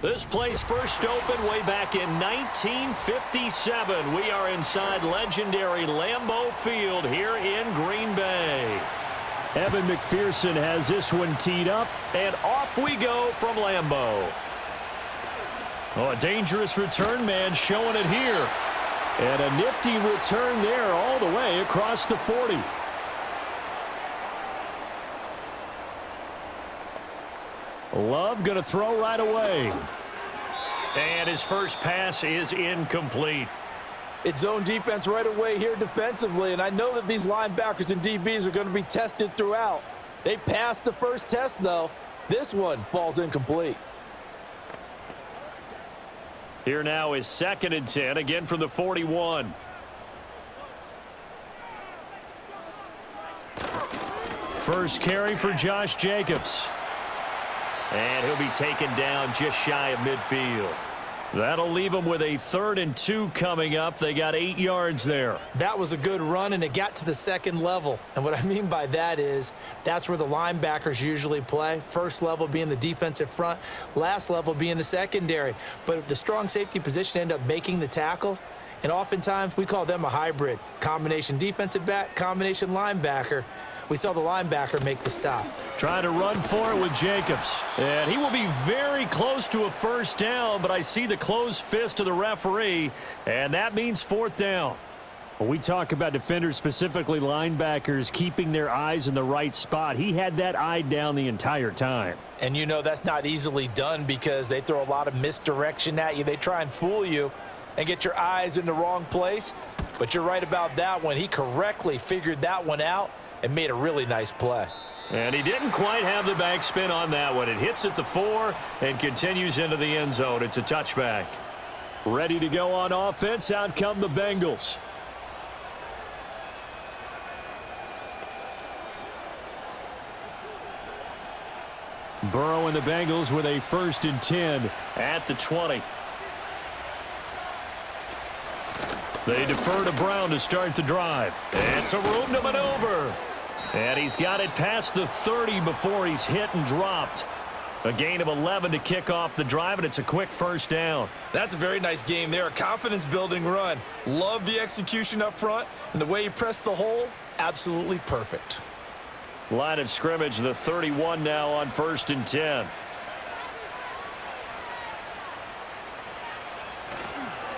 This place first opened way back in 1957. We are inside legendary Lambeau Field here in Green Bay. Evan McPherson has this one teed up, and off we go from Lambeau. Oh, a dangerous return man showing it here. And a nifty return there all the way across the 40. Love going to throw right away. And his first pass is incomplete. It's zone defense right away here defensively, and I know that these linebackers and DBs are going to be tested throughout. They passed the first test, though. This one falls incomplete. Here now is 2nd and 10, again from the 41. First carry for Josh Jacobs. And he'll be taken down just shy of midfield. That'll leave him with a 3rd and 2 coming up. They got 8 yards there. That was a good run, and it got to the 2nd level. And what I mean by that is that's where the linebackers usually play. First level being the defensive front, last level being the secondary. But the strong safety position ended up making the tackle. And oftentimes we call them a hybrid. Combination defensive back, combination linebacker. We saw the linebacker make the stop. Trying to run for it with Jacobs. And he will be very close to a first down, but I see the closed fist of the referee, and that means 4th down. When we talk about defenders, specifically linebackers, keeping their eyes in the right spot, he had that eye down the entire time. And you know that's not easily done because they throw a lot of misdirection at you. They try and fool you and get your eyes in the wrong place. But you're right about that one. He correctly figured that one out and made a really nice play. And he didn't quite have the backspin on that one. It hits at the 4 and continues into the end zone. It's a touchback. Ready to go on offense. Out come the Bengals. Burrow and the Bengals with a 1st and 10 at the 20. They defer to Brown to start the drive. It's a room to maneuver. And he's got it past the 30 before he's hit and dropped. A gain of 11 to kick off the drive, and it's a quick first down. That's a very nice game there. A confidence-building run. Love the execution up front, and the way he pressed the hole, absolutely perfect. Line of scrimmage, the 31 now on 1st and 10.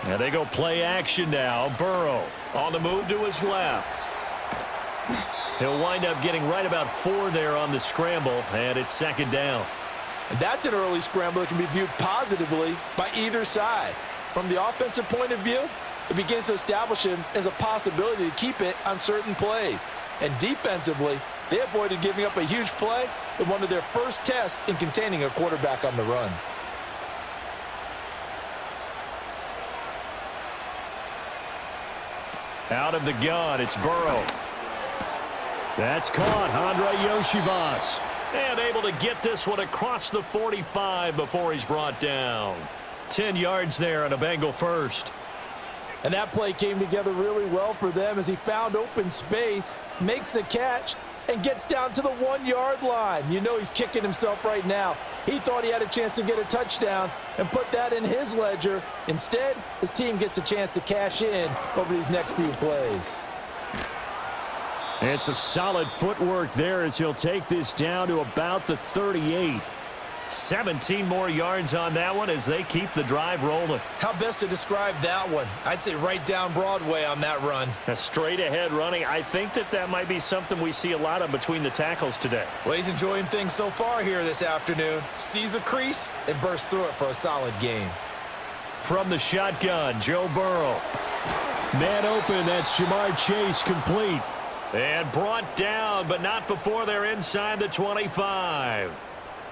And they go play action now. Burrow on the move to his left. He'll wind up getting right about 4 there on the scramble, and it's 2nd down. And that's an early scramble that can be viewed positively by either side. From the offensive point of view, it begins to establish him as a possibility to keep it on certain plays. And defensively, they avoided giving up a huge play in one of their first tests in containing a quarterback on the run. Out of the gun, it's Burrow. That's caught, Andre Yoshivas. And able to get this one across the 45 before he's brought down. 10 yards there and a Bengal first. And that play came together really well for them as he found open space, makes the catch, and gets down to the 1-yard line. You know he's kicking himself right now. He thought he had a chance to get a touchdown and put that in his ledger. Instead, his team gets a chance to cash in over these next few plays. And some solid footwork there as he'll take this down to about the 38. 17 more yards on that one as they keep the drive rolling. How best to describe that one? I'd say right down Broadway on that run. A straight ahead running. I think that might be something we see a lot of between the tackles today. Well, he's enjoying things so far here this afternoon. Sees a crease and bursts through it for a solid gain. From the shotgun, Joe Burrow. Man open, that's Jamar Chase complete. And brought down, but not before they're inside the 25.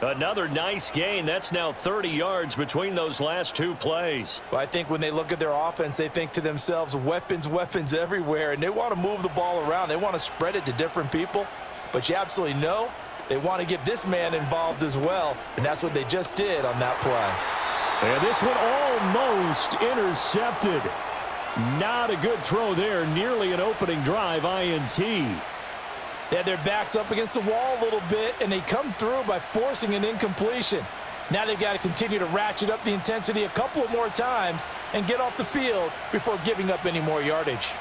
Another nice gain. That's now 30 yards between those last 2 plays. Well, I think when they look at their offense, they think to themselves, weapons, weapons everywhere, and they want to move the ball around. They want to spread it to different people, but you absolutely know they want to get this man involved as well, and that's what they just did on that play. And this one almost intercepted. Not a good throw there. Nearly an opening drive INT. They had their backs up against the wall a little bit, and they come through by forcing an incompletion. Now they've got to continue to ratchet up the intensity a couple of more times and get off the field before giving up any more yardage.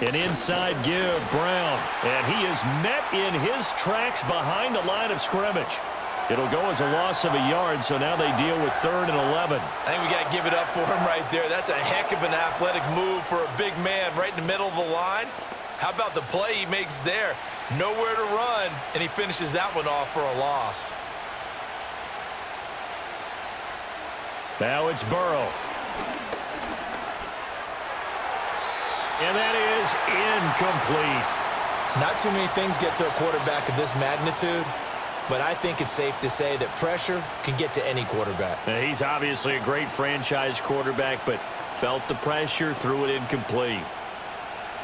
An inside give, Brown. And he is met in his tracks behind the line of scrimmage. It'll go as a loss of a yard, so now they deal with 3rd and 11. I think we got to give it up for him right there. That's a heck of an athletic move for a big man right in the middle of the line. How about the play he makes there? Nowhere to run, and he finishes that one off for a loss. Now it's Burrow. And that is incomplete. Not too many things get to a quarterback of this magnitude, but I think it's safe to say that pressure can get to any quarterback. Now, he's obviously a great franchise quarterback, but felt the pressure, threw it incomplete.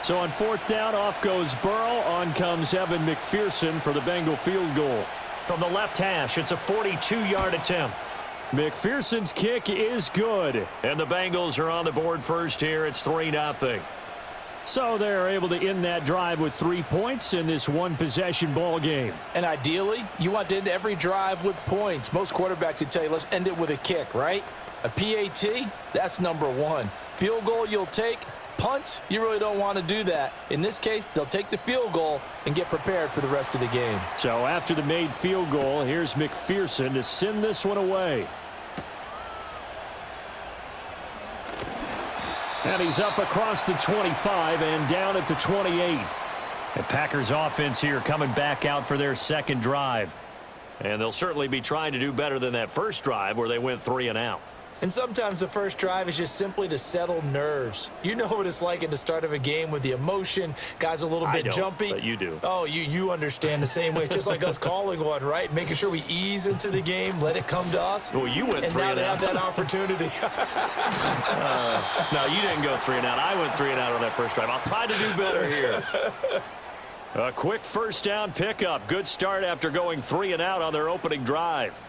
So on 4th down, off goes Burrow. On comes Evan McPherson for the Bengal field goal. From the left hash, it's a 42-yard attempt. McPherson's kick is good, and the Bengals are on the board first here. It's 3-0. So they're able to end that drive with 3 points in this one-possession ball game. And ideally, you want to end every drive with points. Most quarterbacks would tell you, let's end it with a kick, right? A PAT, that's number 1. Field goal you'll take. Punts, you really don't want to do that. In this case, they'll take the field goal and get prepared for the rest of the game. So after the made field goal, here's McPherson to send this one away. And he's up across the 25 and down at the 28. The Packers offense here coming back out for their second drive. And they'll certainly be trying to do better than that first drive where they went 3 and out. And sometimes the first drive is just simply to settle nerves. You know what it's like at the start of a game with the emotion. Guys a little bit jumpy. But you do. Oh, you understand the same way. It's just like us calling one, right? Making sure we ease into the game, let it come to us. Well, you went 3 and out. And now they have that opportunity. No, you didn't go 3 and out. I went 3 and out on that first drive. I'll try to do better here. A quick first down pickup. Good start after going 3 and out on their opening drive.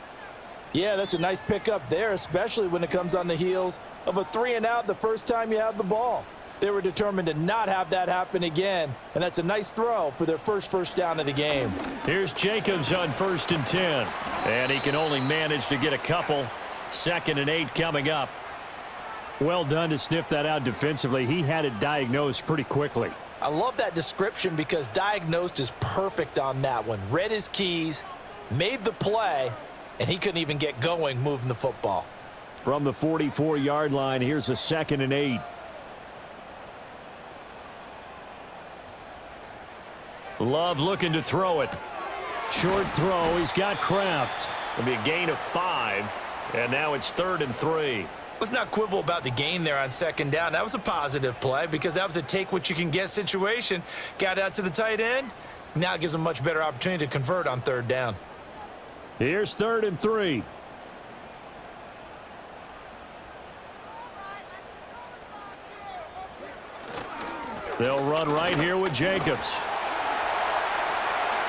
Yeah, that's a nice pickup there, especially when it comes on the heels of a 3 and out the first time you have the ball. They were determined to not have that happen again, and that's a nice throw for their first down of the game. Here's Jacobs on 1st and 10, and he can only manage to get a couple. 2nd and 8 coming up. Well done to sniff that out defensively. He had it diagnosed pretty quickly. I love that description because diagnosed is perfect on that one. Read his keys, made the play, and he couldn't even get going moving the football. From the 44-yard line, here's a 2nd and 8. Love looking to throw it. Short throw. He's got Kraft. It'll be a gain of 5, and now it's 3rd and 3. Let's not quibble about the gain there on 2nd down. That was a positive play because that was a take-what-you-can-get situation. Got out to the tight end. Now it gives them a much better opportunity to convert on 3rd down. Here's 3rd and 3. They'll run right here with Jacobs.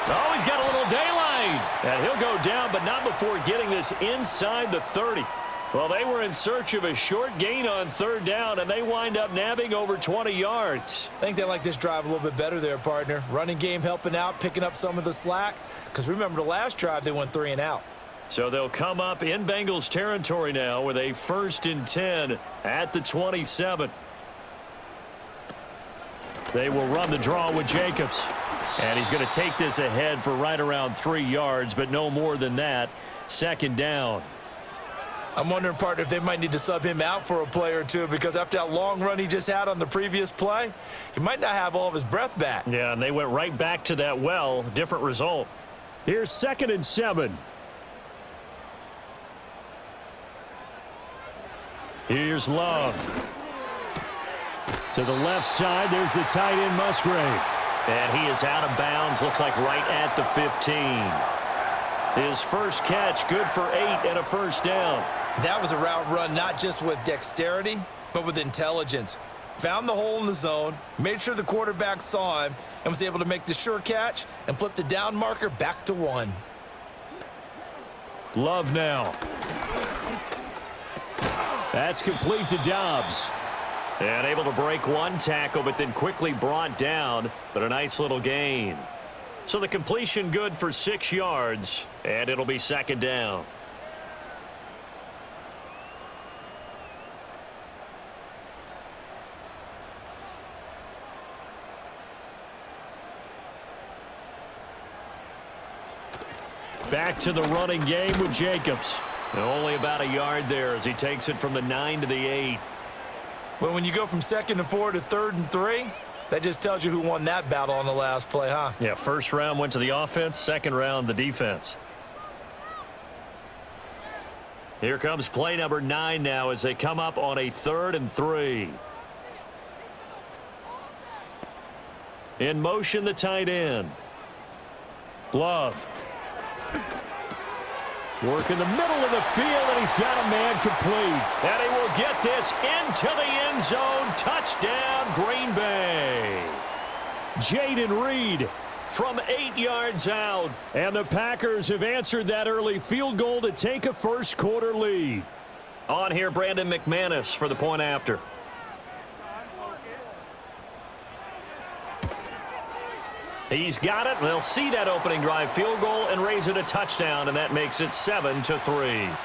Oh, he's got a little daylight. And he'll go down, but not before getting this inside the 30. Well, they were in search of a short gain on 3rd down, and they wind up nabbing over 20 yards. I think they like this drive a little bit better there, partner. Running game helping out, picking up some of the slack. Because remember, the last drive, they went 3 and out. So they'll come up in Bengals territory now with a 1st and 10 at the 27. They will run the draw with Jacobs. And he's going to take this ahead for right around 3 yards, but no more than that. 2nd down. I'm wondering, partner, if they might need to sub him out for a play or two because after that long run he just had on the previous play, he might not have all of his breath back. Yeah, and they went right back to that well. Different result. Here's 2nd and 7. Here's Love. To the left side, there's the tight end Musgrave. And he is out of bounds, looks like right at the 15. His first catch, good for 8 and a 1st down. That was a route run not just with dexterity, but with intelligence. Found the hole in the zone, made sure the quarterback saw him, and was able to make the sure catch and flip the down marker back to 1. Love now. That's complete to Dobbs. And able to break one tackle, but then quickly brought down, but a nice little gain. So the completion good for 6 yards, and it'll be second down. Back to the running game with Jacobs. Only about a yard there as he takes it from the 9 to the 8. Well, when you go from 2nd and 4 to 3rd and 3, that just tells you who won that battle on the last play, huh? Yeah, first round went to the offense, second round the defense. Here comes play number 9 now as they come up on a 3rd and 3. In motion, the tight end. Love. Work in the middle of the field, and he's got a man complete. And he will get this into the end zone. Touchdown, Green Bay. Jaden Reed from 8 yards out. And the Packers have answered that early field goal to take a first quarter lead. On here, Brandon McManus for the point after. He's got it. They'll see that opening drive field goal and raise it a touchdown, and that makes it 7-3.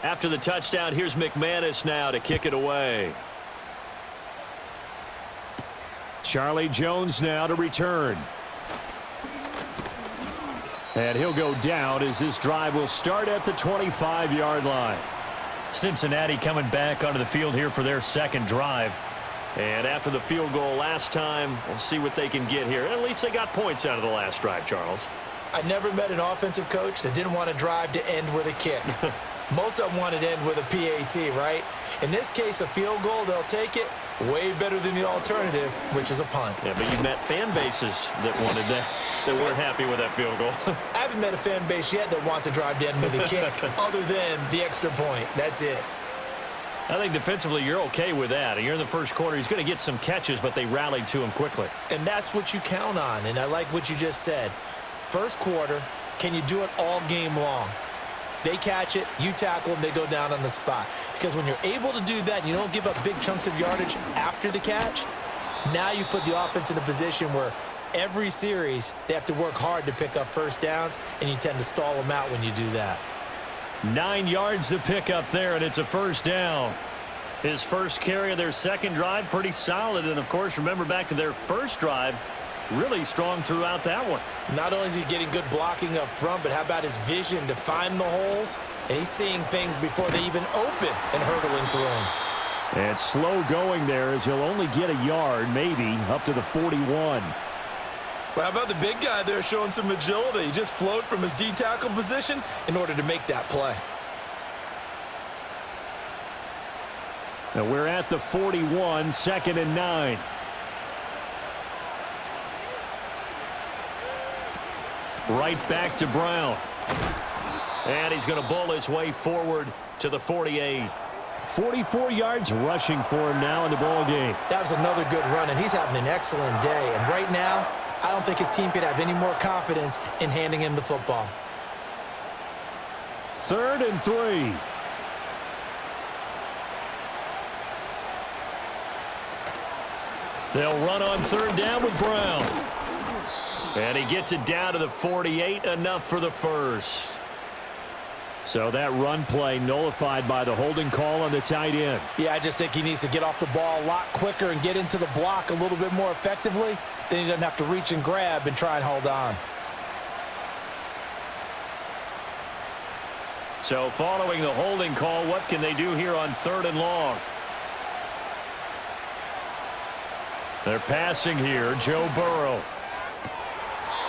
After the touchdown, here's McManus now to kick it away. Charlie Jones now to return. And he'll go down as this drive will start at the 25-yard line. Cincinnati coming back onto the field here for their second drive. And after the field goal last time, we'll see what they can get here. At least they got points out of the last drive, Charles. I never met an offensive coach that didn't want to drive to end with a kick. Most of them want to end with a PAT, right? In this case, a field goal, they'll take it. Way better than the alternative, which is a punt. Yeah, but you've met fan bases that wanted that weren't happy with that field goal. I haven't met a fan base yet that wants to drive to end with a kick other than the extra point. That's it. I think defensively you're okay with that. You're in the first quarter. He's going to get some catches, but they rallied to him quickly. And that's what you count on, and I like what you just said. First quarter, can you do it all game long? They catch it, you tackle them, they go down on the spot. Because when you're able to do that and you don't give up big chunks of yardage after the catch, now you put the offense in a position where every series they have to work hard to pick up first downs, and you tend to stall them out when you do that. 9 yards to pick up there, and it's a first down. His first carry of their second drive, pretty solid. And, of course, remember back to their first drive, really strong throughout that one. Not only is he getting good blocking up front, but how about his vision to find the holes? And he's seeing things before they even open and hurtling through them. And slow going there as he'll only get a yard, maybe, up to the 41. Well, how about the big guy there showing some agility? He just flowed from his D-tackle position in order to make that play. Now we're at the 41, 2nd and 9. Right back to Brown. And he's going to bull his way forward to the 48. 44 yards rushing for him now in the ball game. That was another good run, and he's having an excellent day. And right now, I don't think his team could have any more confidence in handing him the football. 3rd and 3. They'll run on 3rd down with Brown. And he gets it down to the 48, enough for the first. So that run play nullified by the holding call on the tight end. Yeah, I just think he needs to get off the ball a lot quicker and get into the block a little bit more effectively. Then he doesn't have to reach and grab and try and hold on. So following the holding call, what can they do here on 3rd and long? They're passing here. Joe Burrow.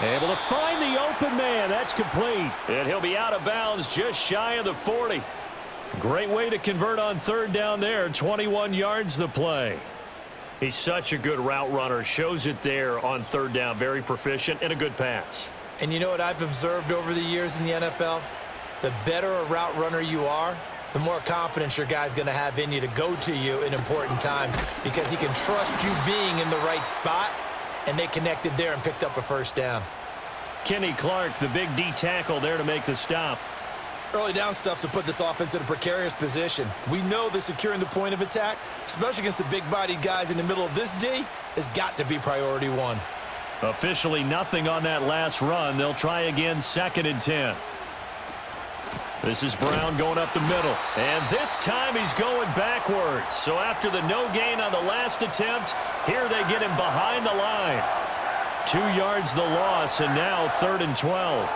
Able to find the open man. That's complete. And he'll be out of bounds just shy of the 40. Great way to convert on 3rd down there. 21 yards the play. He's such a good route runner. Shows it there on 3rd down. Very proficient and a good pass. And you know what I've observed over the years in the NFL? The better a route runner you are, the more confidence your guy's going to have in you to go to you in important times because he can trust you being in the right spot, and they connected there and picked up a first down. Kenny Clark, the big D tackle there to make the stop. Early down stuffs to put this offense in a precarious position. We know that securing the point of attack, especially against the big-bodied guys in the middle of this D, has got to be priority one. Officially nothing on that last run. They'll try again, 2nd and 10. This is Brown going up the middle. And this time he's going backwards. So after the no gain on the last attempt, here they get him behind the line. 2 yards the loss, and now 3rd and 12.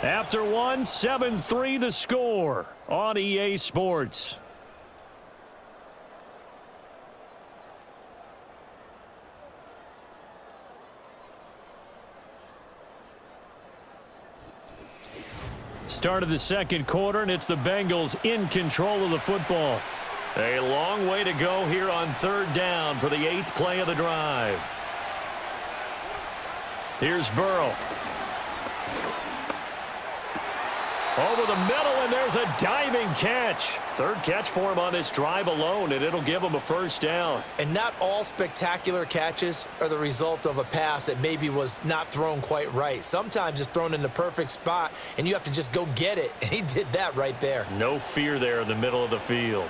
After one, 7-3 the score on EA Sports. Start of the second quarter, and it's the Bengals in control of the football. A long way to go here on 3rd down for the 8th play of the drive. Here's Burrow. Over the middle, and there's a diving catch. 3rd catch for him on this drive alone, and it'll give him a first down. And not all spectacular catches are the result of a pass that maybe was not thrown quite right. Sometimes it's thrown in the perfect spot, and you have to just go get it. And he did that right there. No fear there in the middle of the field.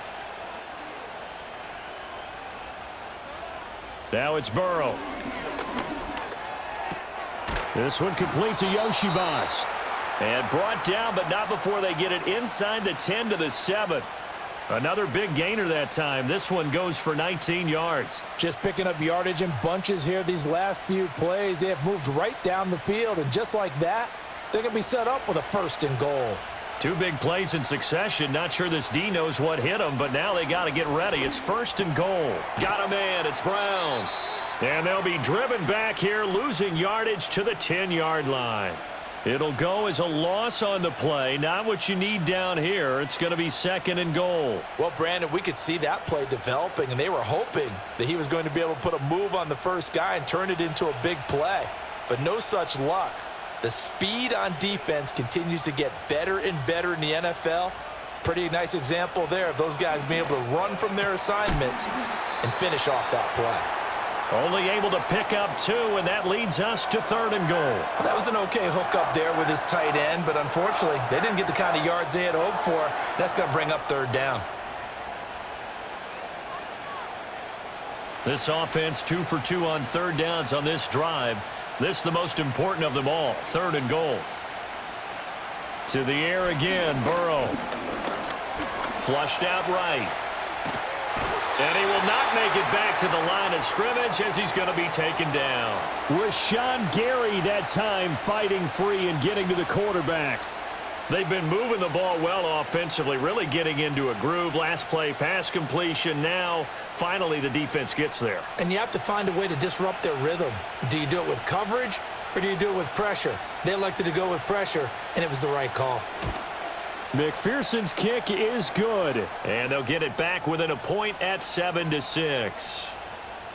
Now it's Burrow. This one complete to Yoshibas. And brought down, but not before they get it inside the 10 to the 7. Another big gainer that time. This one goes for 19 yards. Just picking up yardage in bunches here these last few plays. They have moved right down the field, and just like that, they're going to be set up with a 1st and goal. 2 big plays in succession. Not sure this D knows what hit him, but now they got to get ready. It's 1st and goal. Got a man. It's Brown. And they'll be driven back here, losing yardage to the 10-yard line. It'll go as a loss on the play. Not what you need down here. It's going to be 2nd and goal. Well, Brandon, we could see that play developing, and they were hoping that he was going to be able to put a move on the first guy and turn it into a big play. But no such luck. The speed on defense continues to get better and better in the NFL. Pretty nice example there of those guys being able to run from their assignments and finish off that play. Only able to pick up 2, and that leads us to 3rd and goal. Well, that was an okay hook up there with his tight end, but unfortunately, they didn't get the kind of yards they had hoped for. That's going to bring up 3rd down. This offense 2 for 2 on 3rd downs on this drive. This is the most important of them all, 3rd and goal. To the air again, Burrow. Flushed out right. And he will not make it back to the line of scrimmage as he's going to be taken down. Rashawn Gary that time fighting free and getting to the quarterback. They've been moving the ball well offensively, really getting into a groove. Last play, pass completion. Now, finally, the defense gets there. And you have to find a way to disrupt their rhythm. Do you do it with coverage, or do you do it with pressure? They elected to go with pressure, and it was the right call. McPherson's kick is good, and they'll get it back within a point at 7-6.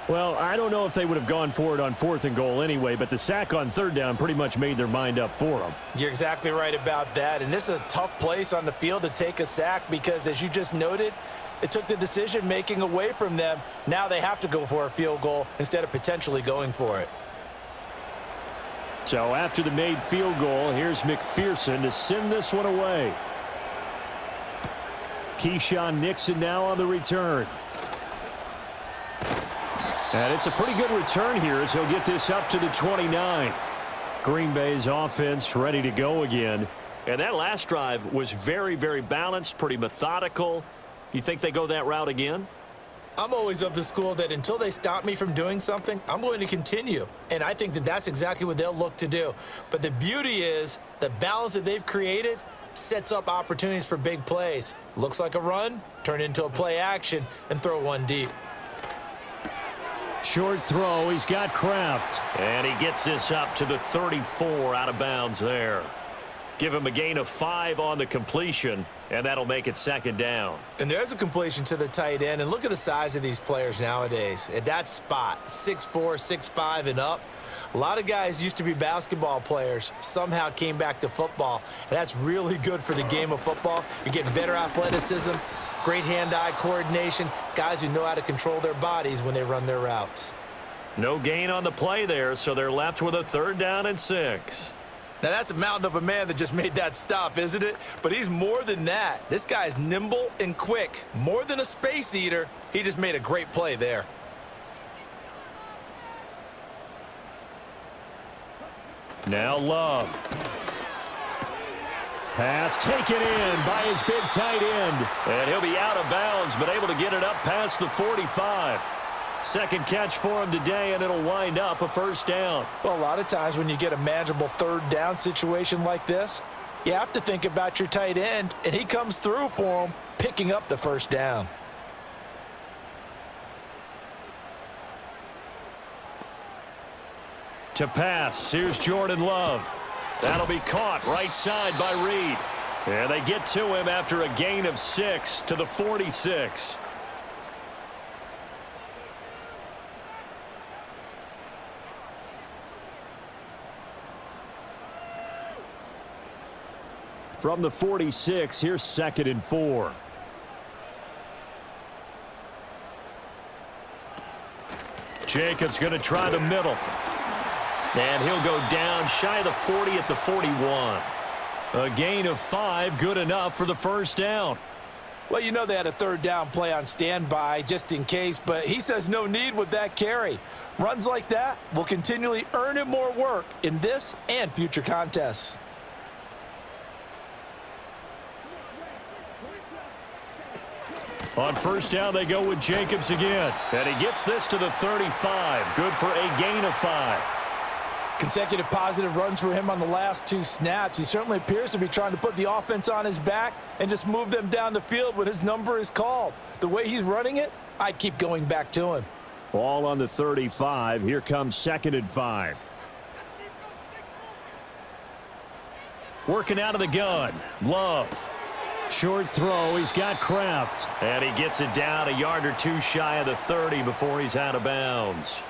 Well, I don't know if they would have gone for it on 4th and goal anyway, but the sack on 3rd down pretty much made their mind up for them. You're exactly right about that, and this is a tough place on the field to take a sack because, as you just noted, it took the decision-making away from them. Now they have to go for a field goal instead of potentially going for it. So after the made field goal, here's McPherson to send this one away. Keyshawn Nixon now on the return. And it's a pretty good return here as he'll get this up to the 29. Green Bay's offense ready to go again. And that last drive was very, very balanced, pretty methodical. You think they go that route again? I'm always of the school that until they stop me from doing something, I'm going to continue. And I think that that's exactly what they'll look to do. But the beauty is the balance that they've created sets up opportunities for big plays. Looks like a run, turn into a play action, and throw one deep. Short throw, he's got Kraft. And he gets this up to the 34 out of bounds there. Give him a gain of 5 on the completion, and that'll make it second down. And there's a completion to the tight end. And look at the size of these players nowadays. At that spot, 6'4", 6'5", and up. A lot of guys used to be basketball players, somehow came back to football, and that's really good for the game of football. You're getting better athleticism, great hand-eye coordination, guys who know how to control their bodies when they run their routes. No gain on the play there, so they're left with a 3rd down and 6. Now, that's a mountain of a man that just made that stop, isn't it? But he's more than that. This guy's nimble and quick. More than a space eater, he just made a great play there. Now Love. Pass taken in by his big tight end. And he'll be out of bounds, but able to get it up past the 45. Second catch for him today, and it'll wind up a 1st down. Well, a lot of times when you get a manageable 3rd down situation like this, you have to think about your tight end, and he comes through for him, picking up the 1st down. To pass, here's Jordan Love. That'll be caught right side by Reed. And they get to him after a gain of 6 to the 46. From the 46, here's 2nd and 4. Jacobs going to try the middle. And he'll go down shy of the 40 at the 41. A gain of 5, good enough for the 1st down. Well, you know they had a 3rd down play on standby just in case, but he says no need with that carry. Runs like that will continually earn him more work in this and future contests. On 1st down, they go with Jacobs again. And he gets this to the 35. Good for a gain of 5. Consecutive positive runs for him on the last 2 snaps. He certainly appears to be trying to put the offense on his back and just move them down the field when his number is called. The way he's running it, I'd keep going back to him. Ball on the 35. Here comes 2nd and 5. Working out of the gun. Love. Short throw. He's got Kraft. And he gets it down a yard or 2 shy of the 30 before he's out of bounds.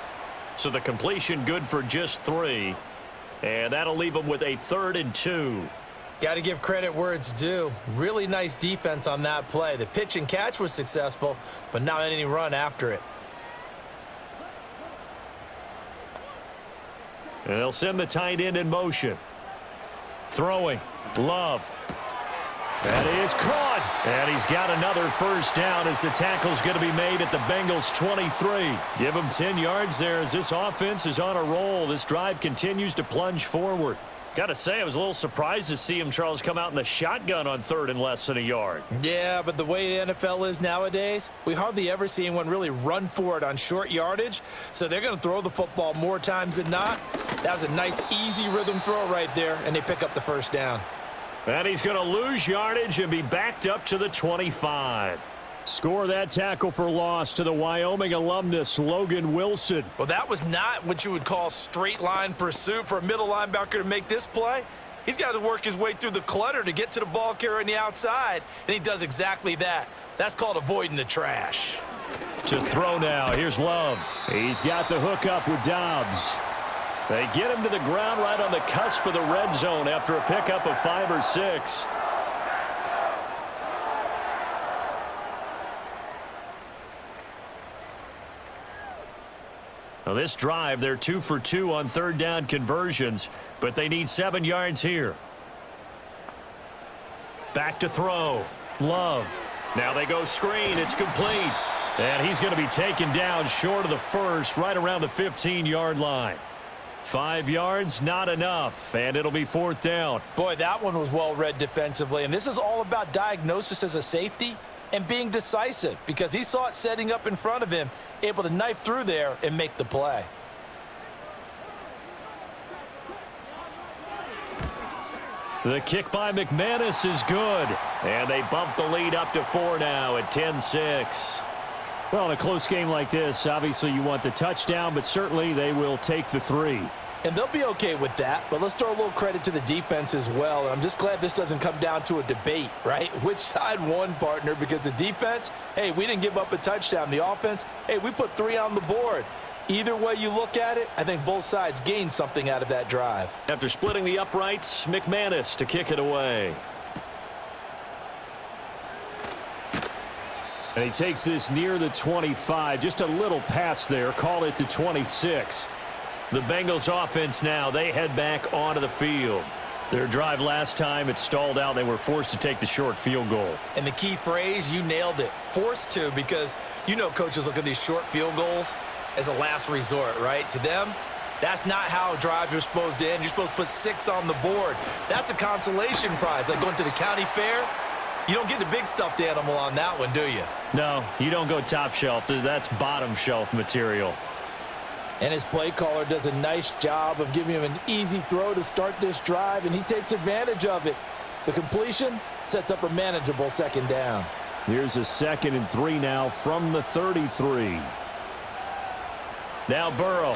So the completion good for just 3. And that'll leave him with a 3rd and 2. Got to give credit where it's due. Really nice defense on that play. The pitch and catch was successful, but not any run after it. And they'll send the tight end in motion. Throwing. Love. That is caught. And he's got another 1st down as the tackle's going to be made at the Bengals 23. Give him 10 yards there as this offense is on a roll. This drive continues to plunge forward. Got to say, I was a little surprised to see him, Charles, come out in the shotgun on 3rd and less than a yard. Yeah, but the way the NFL is nowadays, we hardly ever see anyone really run for it on short yardage. So they're going to throw the football more times than not. That was a nice, easy rhythm throw right there, and they pick up the 1st down. And he's going to lose yardage and be backed up to the 25. Score that tackle for loss to the Wyoming alumnus, Logan Wilson. Well, that was not what you would call straight line pursuit for a middle linebacker to make this play. He's got to work his way through the clutter to get to the ball carrier on the outside, and he does exactly that. That's called avoiding the trash. To throw now, here's Love. He's got the hook up with Dobbs. They get him to the ground right on the cusp of the red zone after a pickup of 5 or 6. Now this drive, they're 2 for 2 on 3rd down conversions, but they need 7 yards here. Back to throw. Love. Now they go screen. It's complete. And he's going to be taken down short of the 1st, right around the 15-yard line. 5 yards, not enough, and it'll be 4th down. Boy, that one was well read defensively, and this is all about diagnosis as a safety and being decisive because he saw it setting up in front of him, able to knife through there and make the play. The kick by McManus is good, and they bump the lead up to 4 now at 10-6. Well, in a close game like this, obviously you want the touchdown, but certainly they will take the 3. And they'll be okay with that, but let's throw a little credit to the defense as well. And I'm just glad this doesn't come down to a debate, right? Which side won, partner? Because the defense, hey, we didn't give up a touchdown. The offense, hey, we put 3 on the board. Either way you look at it, I think both sides gained something out of that drive. After splitting the uprights, McManus to kick it away. And he takes this near the 25. Just a little pass there. Call it the 26. The Bengals offense now, they head back onto the field. Their drive last time, it stalled out. They were forced to take the short field goal. And the key phrase, you nailed it. Forced to, because you know coaches look at these short field goals as a last resort, right? To them, that's not how drives are supposed to end. You're supposed to put 6 on the board. That's a consolation prize. Like going to the county fair, you don't get the big stuffed animal on that one, do you? No, you don't go top shelf. That's bottom shelf material. And his play caller does a nice job of giving him an easy throw to start this drive, and he takes advantage of it. The completion sets up a manageable second down. Here's a 2nd and 3 now from the 33. Now Burrow.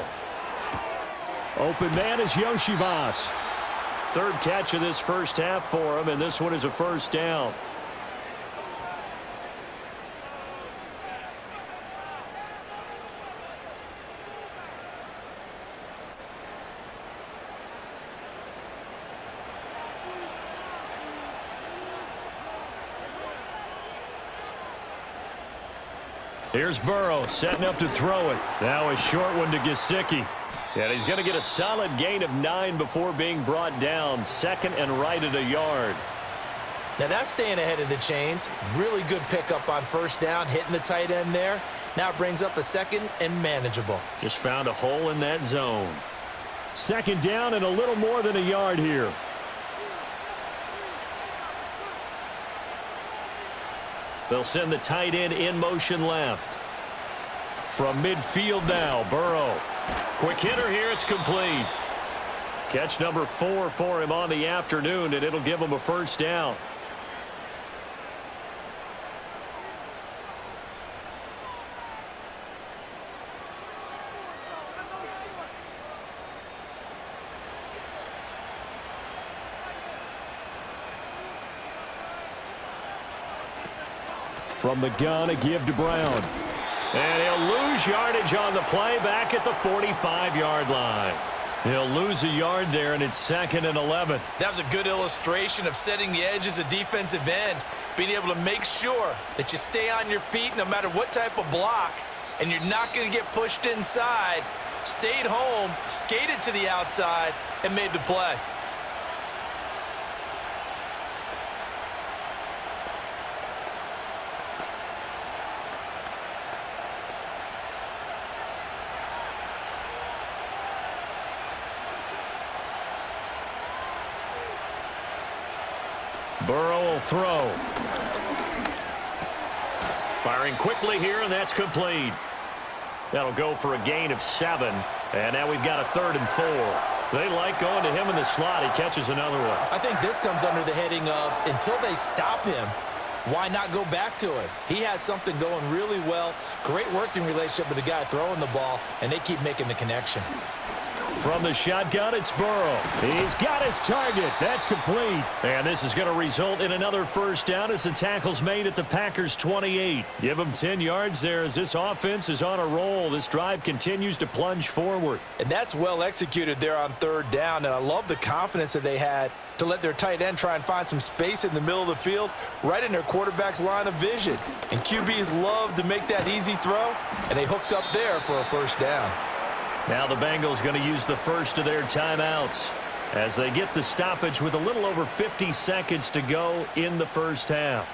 Open man is Yoshivas. 3rd catch of this first half for him, and this one is a first down. Here's Burrow setting up to throw it. Now a short one to Gesicki. And he's going to get a solid gain of 9 before being brought down. 2nd and right at a yard. Now that's staying ahead of the chains. Really good pickup on first down, hitting the tight end there. Now it brings up a 2nd and manageable. Just found a hole in that zone. 2nd down and a little more than a yard here. They'll send the tight end in motion left. From midfield now, Burrow. Quick hitter here, it's complete. Catch number 4 for him on the afternoon, and it'll give him a first down. From the gun, a give to Brown. And he'll lose yardage on the play back at the 45-yard line. He'll lose a yard there, and it's 2nd and 11. That was a good illustration of setting the edge as a defensive end, being able to make sure that you stay on your feet no matter what type of block, and you're not going to get pushed inside. Stayed home, skated to the outside, and made the play. Burrow will throw. Firing quickly here, and that's complete. That'll go for a gain of 7. And now we've got a 3rd and 4. They like going to him in the slot. He catches another one. I think this comes under the heading of, until they stop him, why not go back to it? He has something going really well. Great working relationship with the guy throwing the ball, and they keep making the connection. From the shotgun, it's Burrow. He's got his target. That's complete. And this is going to result in another first down as the tackle's made at the Packers' 28. Give them 10 yards there as this offense is on a roll. This drive continues to plunge forward. And that's well executed there on 3rd down, and I love the confidence that they had to let their tight end try and find some space in the middle of the field, right in their quarterback's line of vision. And QBs love to make that easy throw, and they hooked up there for a first down. Now the Bengals going to use the first of their timeouts as they get the stoppage with a little over 50 seconds to go in the first half.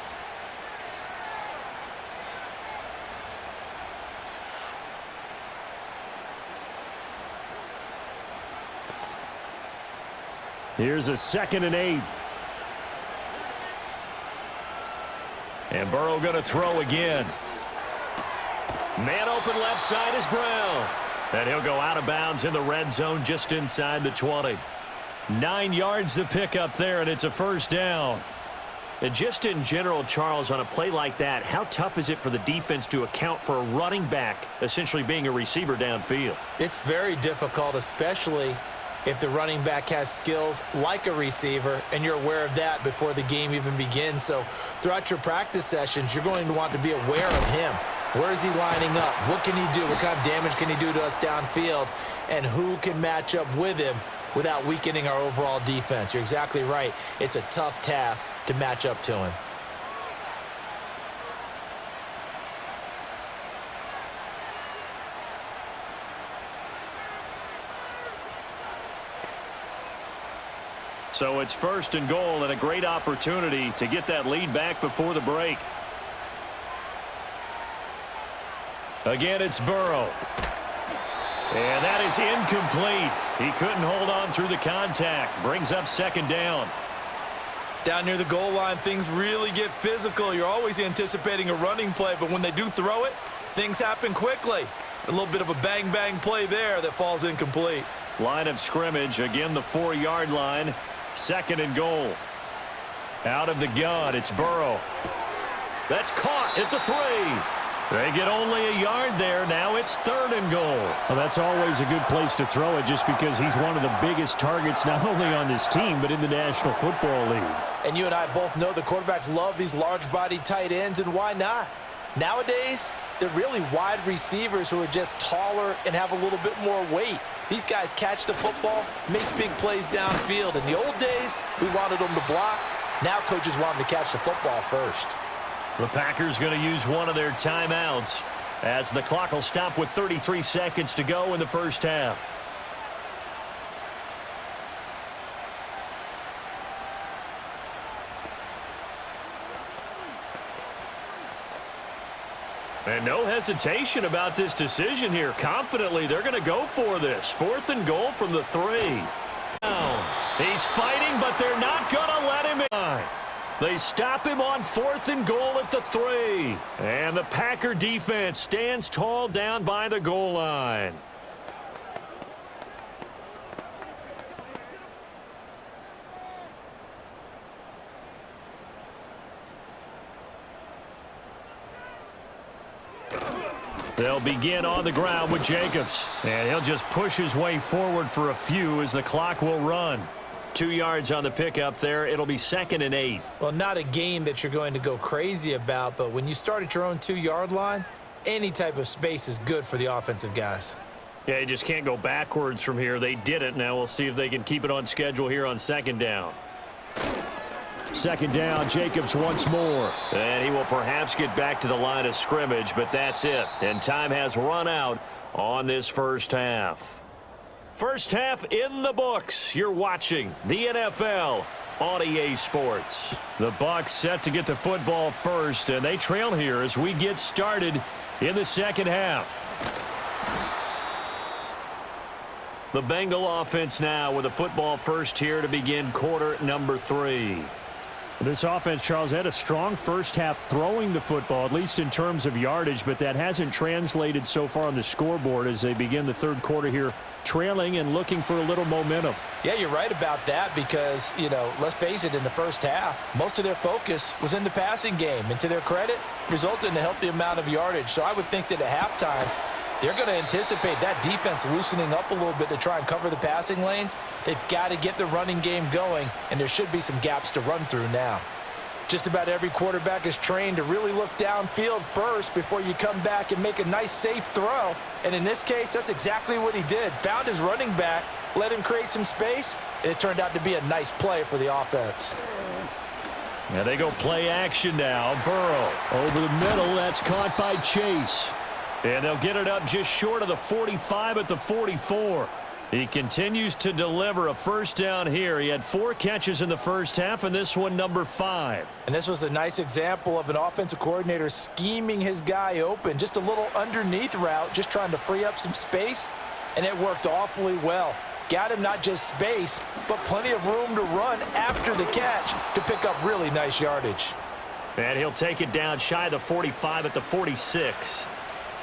Here's a 2nd and 8. And Burrow going to throw again. Man open left side is Brown. And he'll go out of bounds in the red zone just inside the 20. 9 yards to pick up there, and it's a first down. And just in general, Charles, on a play like that, how tough is it for the defense to account for a running back essentially being a receiver downfield? It's very difficult, especially if the running back has skills like a receiver, and you're aware of that before the game even begins. So throughout your practice sessions, you're going to want to be aware of him. Where is he lining up? What can he do? What kind of damage can he do to us downfield? And who can match up with him without weakening our overall defense? You're exactly right. It's a tough task to match up to him. So it's 1st and goal and a great opportunity to get that lead back before the break. Again, it's Burrow. And that is incomplete. He couldn't hold on through the contact. Brings up 2nd down. Down near the goal line, things really get physical. You're always anticipating a running play, but when they do throw it, things happen quickly. A little bit of a bang-bang play there that falls incomplete. Line of scrimmage, again the 4-yard line. 2nd and goal. Out of the gun, it's Burrow. That's caught at the 3. They get only a yard there. Now it's 3rd and goal. Well, that's always a good place to throw it just because he's one of the biggest targets not only on this team but in the National Football League. And you and I both know the quarterbacks love these large-bodied tight ends, and why not? Nowadays, they're really wide receivers who are just taller and have a little bit more weight. These guys catch the football, make big plays downfield. In the old days, we wanted them to block. Now coaches want them to catch the football first. The Packers going to use one of their timeouts as the clock will stop with 33 seconds to go in the first half. And no hesitation about this decision here. Confidently, they're going to go for this. 4th and goal from the 3. He's fighting, but they're not going to let him in. They stop him on 4th and goal at the 3. And the Packer defense stands tall down by the goal line. They'll begin on the ground with Jacobs. And he'll just push his way forward for a few as the clock will run. 2 yards on the pickup there. It'll be 2nd and 8. Well, not a game that you're going to go crazy about, but when you start at your own 2-yard line, any type of space is good for the offensive guys. Yeah, you just can't go backwards from here. They did it. Now we'll see if they can keep it on schedule here on 2nd down. 2nd down, Jacobs once more. And he will perhaps get back to the line of scrimmage, but that's it. And time has run out on this first half. First half in the books. You're watching the NFL on EA Sports. The Bucs set to get the football first, and they trail here as we get started in the second half. The Bengal offense now with the football first here to begin quarter number 3. This offense, Charles, had a strong first half throwing the football, at least in terms of yardage, but that hasn't translated so far on the scoreboard as they begin the third quarter here, trailing and looking for a little momentum. Yeah, you're right about that because, let's face it, in the first half, most of their focus was in the passing game. And to their credit, resulted in a healthy amount of yardage. So I would think that at halftime, they're going to anticipate that defense loosening up a little bit to try and cover the passing lanes. They've got to get the running game going, and there should be some gaps to run through now. Just about every quarterback is trained to really look downfield first before you come back and make a nice, safe throw. And in this case, that's exactly what he did. Found his running back, let him create some space, and it turned out to be a nice play for the offense. Now they go play action now. Burrow over the middle. That's caught by Chase. And they'll get it up just short of the 45 at the 44. He continues to deliver a first down here. He had 4 catches in the first half, and this one number 5. And this was a nice example of an offensive coordinator scheming his guy open. Just a little underneath route, just trying to free up some space, and it worked awfully well. Got him not just space, but plenty of room to run after the catch to pick up really nice yardage. And he'll take it down shy of the 45 at the 46.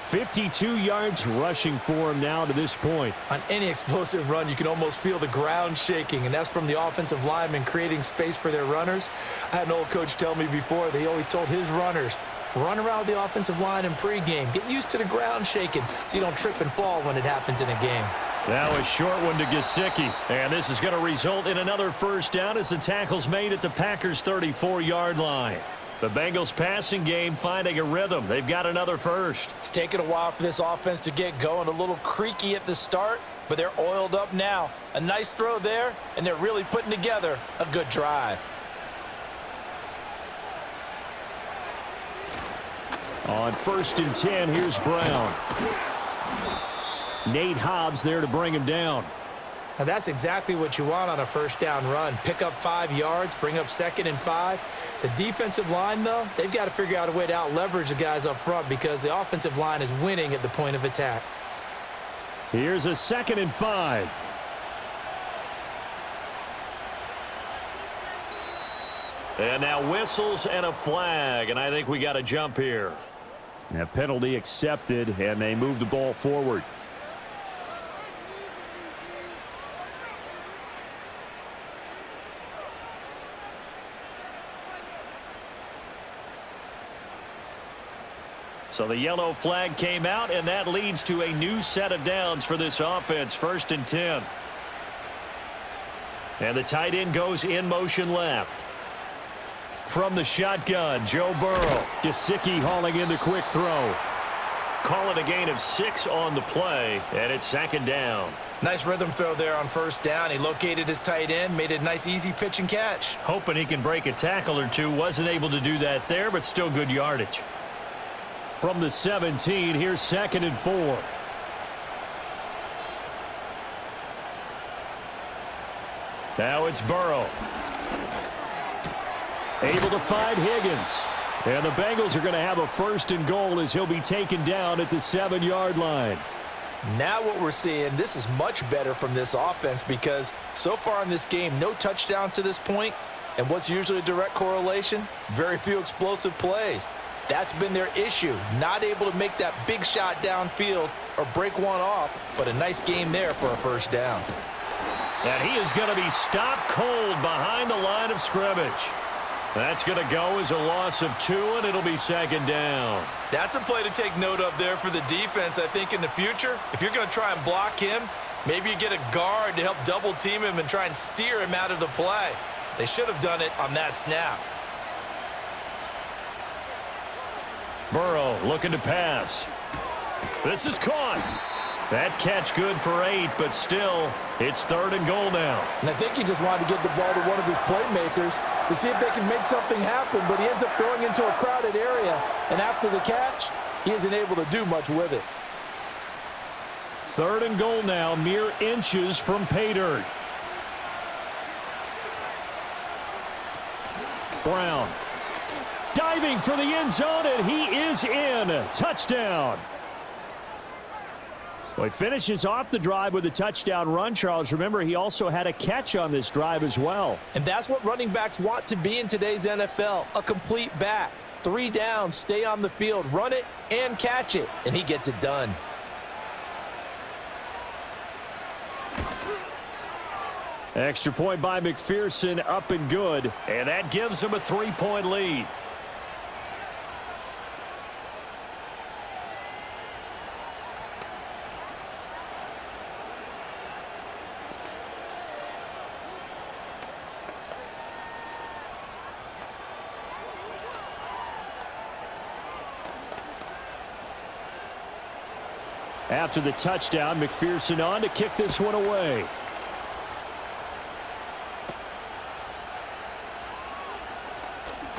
52 yards rushing for him now to this point. On any explosive run, you can almost feel the ground shaking, and that's from the offensive linemen creating space for their runners. I had an old coach tell me before, they always told his runners, run around the offensive line in pregame. Get used to the ground shaking so you don't trip and fall when it happens in a game. That was short one to Gesicki. And this is going to result in another first down as the tackle's made at the Packers' 34-yard line. The Bengals passing game finding a rhythm. They've got another first. It's taken a while for this offense to get going. A little creaky at the start, but they're oiled up now. A nice throw there, and they're really putting together a good drive. On 1st and 10, here's Brown. Nate Hobbs there to bring him down. Now that's exactly what you want on a first down run. Pick up 5 yards, bring up 2nd and 5. The defensive line, though, they've got to figure out a way to out-leverage the guys up front because the offensive line is winning at the point of attack. Here's a 2nd and 5. And now whistles and a flag, and I think we got a jump here. A penalty accepted, and they move the ball forward. So the yellow flag came out, and that leads to a new set of downs for this offense. 1st and 10. And the tight end goes in motion left. From the shotgun, Joe Burrow. Gesicki hauling in the quick throw. Call it a gain of 6 on the play, and it's 2nd down. Nice rhythm throw there on 1st down. He located his tight end, made a nice easy pitch and catch. Hoping he can break a tackle or two. Wasn't able to do that there, but still good yardage. From the 17, here's 2nd and 4. Now it's Burrow. Able to find Higgins. And the Bengals are going to have a 1st and goal as he'll be taken down at the 7-yard line. Now what we're seeing, this is much better from this offense because so far in this game, no touchdowns to this point. And what's usually a direct correlation? Very few explosive plays. That's been their issue, not able to make that big shot downfield or break one off, but a nice game there for a 1st down. And he is going to be stopped cold behind the line of scrimmage. That's going to go as a loss of 2, and it'll be 2nd down. That's a play to take note of there for the defense, I think, in the future. If you're going to try and block him, maybe you get a guard to help double team him and try and steer him out of the play. They should have done it on that snap. Burrow looking to pass. This is caught. That catch good for 8, but still, it's 3rd and goal now. And I think he just wanted to get the ball to one of his playmakers to see if they can make something happen, but he ends up throwing into a crowded area. And after the catch, he isn't able to do much with it. 3rd and goal now, mere inches from pay dirt. Brown. Diving for the end zone, and he is in. Touchdown. Well, he finishes off the drive with a touchdown run, Charles. Remember, he also had a catch on this drive as well. And that's what running backs want to be in today's NFL, a complete back. 3 downs, stay on the field, run it, and catch it, and he gets it done. Extra point by McPherson, up and good. And that gives him a 3-point lead. After the touchdown, McPherson on to kick this one away.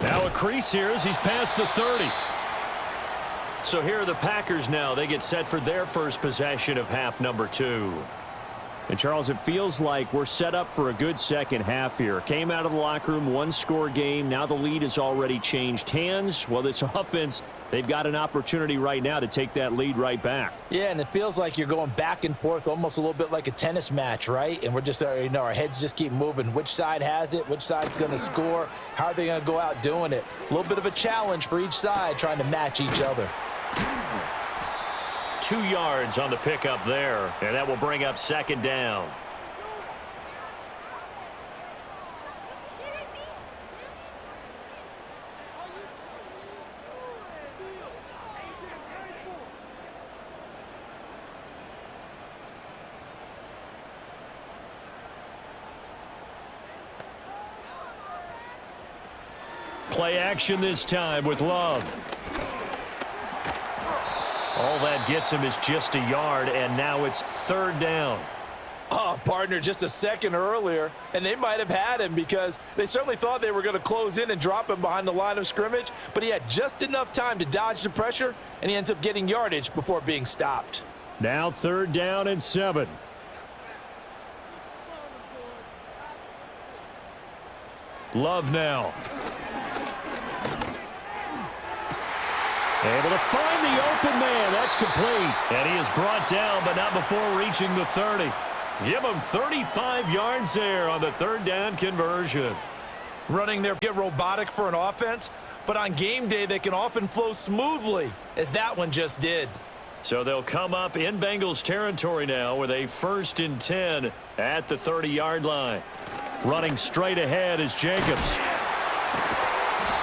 Now a crease here as he's past the 30. So here are the Packers now. They get set for their first possession of half number 2. And, Charles, it feels like we're set up for a good second half here. Came out of the locker room, 1-score game. Now the lead has already changed hands. Well, this offense, they've got an opportunity right now to take that lead right back. Yeah, and it feels like you're going back and forth almost a little bit like a tennis match, right? And we're just, our heads just keep moving. Which side has it? Which side's going to score? How are they going to go out doing it? A little bit of a challenge for each side trying to match each other. 2 yards on the pickup there, and that will bring up 2nd down. play action this time with Love. All that gets him is just a yard, and now it's third down. Oh, partner, just a second earlier, and they might have had him because they certainly thought they were going to close in and drop him behind the line of scrimmage, but he had just enough time to dodge the pressure, and he ends up getting yardage before being stopped. Now third down and 7. Love now. Able to find the open man. That's complete. And he is brought down, but not before reaching the 30. Give him 35 yards there on the third down conversion. Running there get robotic for an offense, but on game day they can often flow smoothly, as that one just did. So they'll come up in Bengals territory now with a 1st and 10 at the 30-yard line. Running straight ahead is Jacobs.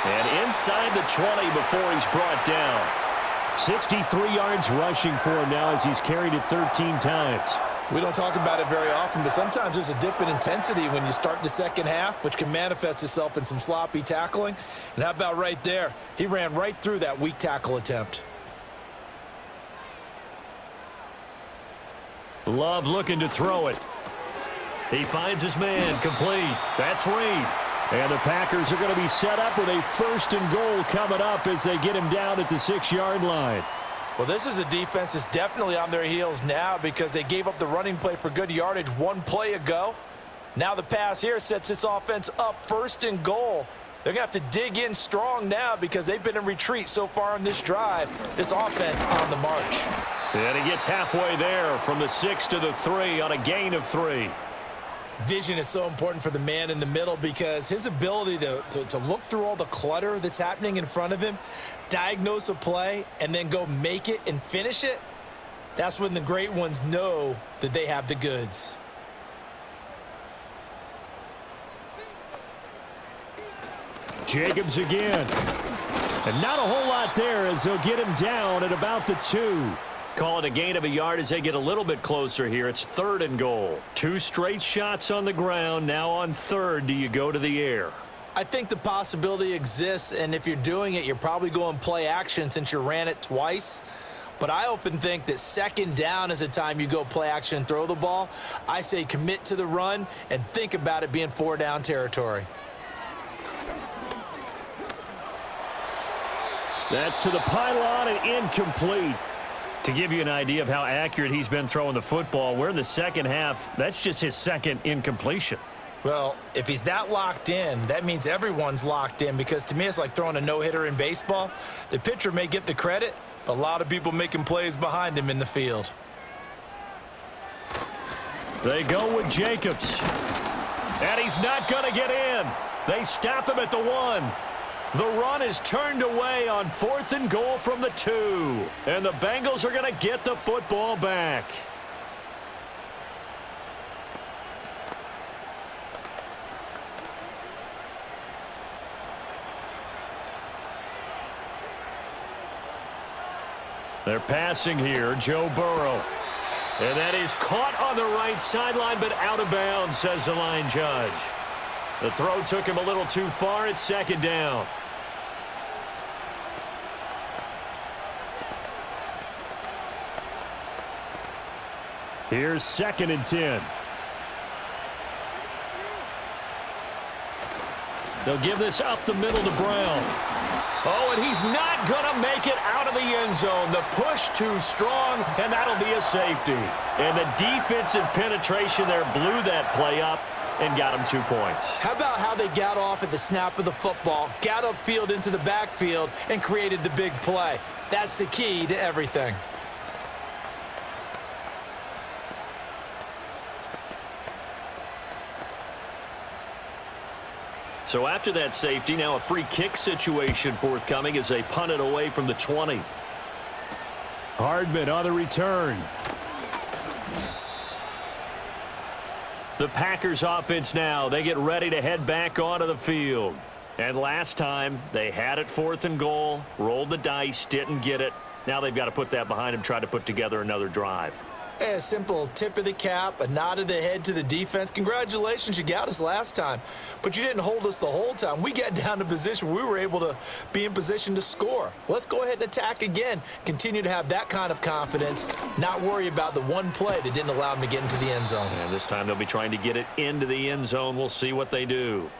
And inside the 20 before he's brought down. 63 yards rushing for him now as he's carried it 13 times. We don't talk about it very often, but sometimes there's a dip in intensity when you start the second half, which can manifest itself in some sloppy tackling. And how about right there? He ran right through that weak tackle attempt. Love looking to throw it. He finds his man, complete. That's Reed. And the Packers are going to be set up with a 1st and goal coming up as they get him down at the 6-yard line. Well, this is a defense that's definitely on their heels now because they gave up the running play for good yardage one play ago. Now the pass here sets this offense up 1st and goal. They're going to have to dig in strong now because they've been in retreat so far on this drive. This offense on the march. And he gets halfway there from the 6 to the 3 on a gain of 3. Vision is so important for the man in the middle because his ability to look through all the clutter that's happening in front of him, diagnose a play, and then go make it and finish it, that's when the great ones know that they have the goods. Jacobs again. And not a whole lot there as they'll get him down at about the 2. Call it a gain of a yard as they get a little bit closer here. It's 3rd and goal. 2 straight shots on the ground. Now on 3rd, do you go to the air? I think the possibility exists, and if you're doing it, you're probably going play action since you ran it twice. But I often think that 2nd down is a time you go play action and throw the ball. I say commit to the run and think about it being 4-down territory. That's to the pylon and incomplete. To give you an idea of how accurate he's been throwing the football, we're in the second half. That's just his 2nd incompletion. Well, if he's that locked in, that means everyone's locked in because to me it's like throwing a no-hitter in baseball. The pitcher may get the credit, but a lot of people making plays behind him in the field. They go with Jacobs. And he's not going to get in. They stop him at the 1. The run is turned away on 4th and goal from the 2. And the Bengals are going to get the football back. They're passing here, Joe Burrow. And that is caught on the right sideline, but out of bounds, says the line judge. The throw took him a little too far. It's 2nd down. Here's 2nd and 10. They'll give this up the middle to Brown. Oh, and he's not going to make it out of the end zone. The push too strong, and that'll be a safety. And the defensive penetration there blew that play up and got him 2 points. How about how they got off at the snap of the football, got upfield into the backfield, and created the big play? That's the key to everything. So after that safety, now a free kick situation forthcoming as they punt it away from the 20. Hardman on the return. The Packers offense now, they get ready to head back onto the field. And last time, they had it 4th and goal, rolled the dice, didn't get it. Now they've got to put that behind them, try to put together another drive. A simple tip of the cap, a nod of the head to the defense. Congratulations, you got us last time. But you didn't hold us the whole time. We got down to position. We were able to be in position to score. Let's go ahead and attack again. Continue to have that kind of confidence. Not worry about the one play that didn't allow them to get into the end zone. And this time they'll be trying to get it into the end zone. We'll see what they do.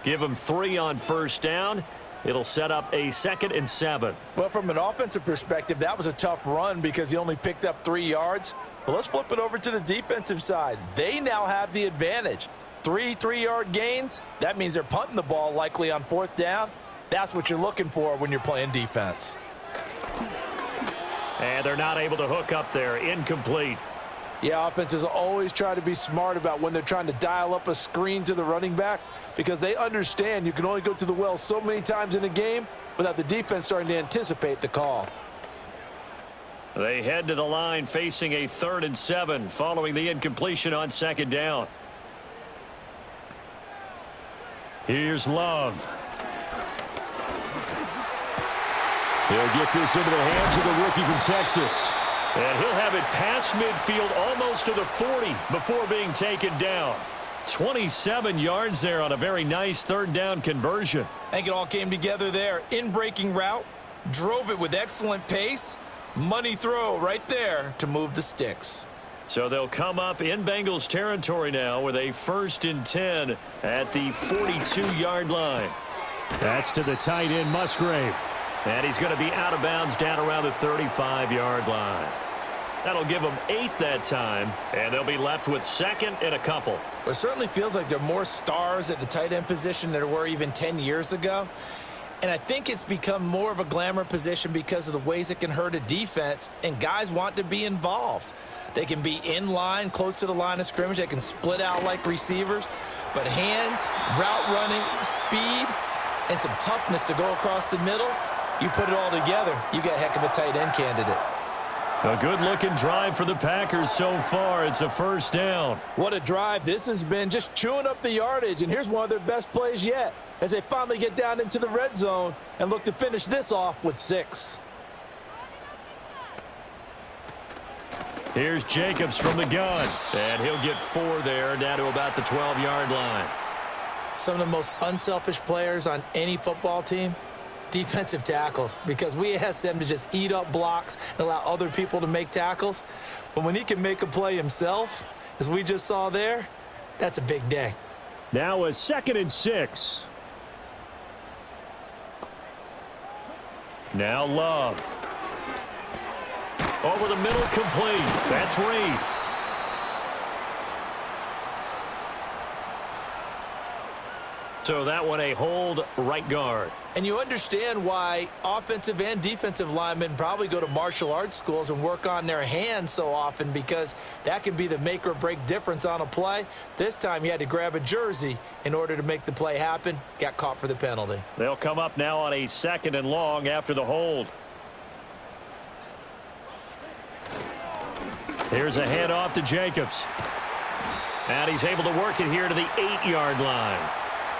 Give them 3 on first down. It'll set up a 2nd and 7. Well, from an offensive perspective, that was a tough run because he only picked up 3 yards. But let's flip it over to the defensive side. They now have the advantage. 3 3-yard gains. That means they're punting the ball likely on 4th down. That's what you're looking for when you're playing defense. And they're not able to hook up there. Incomplete. Yeah, offenses always try to be smart about when they're trying to dial up a screen to the running back because they understand you can only go to the well so many times in a game without the defense starting to anticipate the call. They head to the line facing a 3rd and 7 following the incompletion on 2nd down. Here's Love. He'll get this into the hands of the rookie from Texas. And he'll have it past midfield almost to the 40 before being taken down. 27 yards there on a very nice 3rd down conversion. I think it all came together there. In-breaking route, drove it with excellent pace. Money throw right there to move the sticks. So they'll come up in Bengals territory now with a 1st and 10 at the 42-yard line. That's to the tight end, Musgrave. And he's going to be out of bounds down around the 35-yard line. That'll give them 8 that time, and they'll be left with 2nd and a couple. It certainly feels like there are more stars at the tight end position than there were even 10 years ago. And I think it's become more of a glamour position because of the ways it can hurt a defense, and guys want to be involved. They can be in line, close to the line of scrimmage. They can split out like receivers. But hands, route running, speed, and some toughness to go across the middle, you put it all together, you got a heck of a tight end candidate. A good-looking drive for the Packers so far. It's a 1st down. What a drive this has been, just chewing up the yardage. And here's one of their best plays yet as they finally get down into the red zone and look to finish this off with 6. Here's Jacobs from the gun. And he'll get 4 there down to about the 12-yard line. Some of the most unselfish players on any football team, defensive tackles, because we ask them to just eat up blocks and allow other people to make tackles. But when he can make a play himself, as we just saw there, that's a big day. Now a 2nd and 6. Now Love. Over the middle, complete. That's Reed. So that one a hold right guard. And you understand why offensive and defensive linemen probably go to martial arts schools and work on their hands so often, because that can be the make or break difference on a play. This time he had to grab a jersey in order to make the play happen. Got caught for the penalty. They'll come up now on a 2nd and long after the hold. Here's a handoff to Jacobs. And he's able to work it here to the 8-yard line.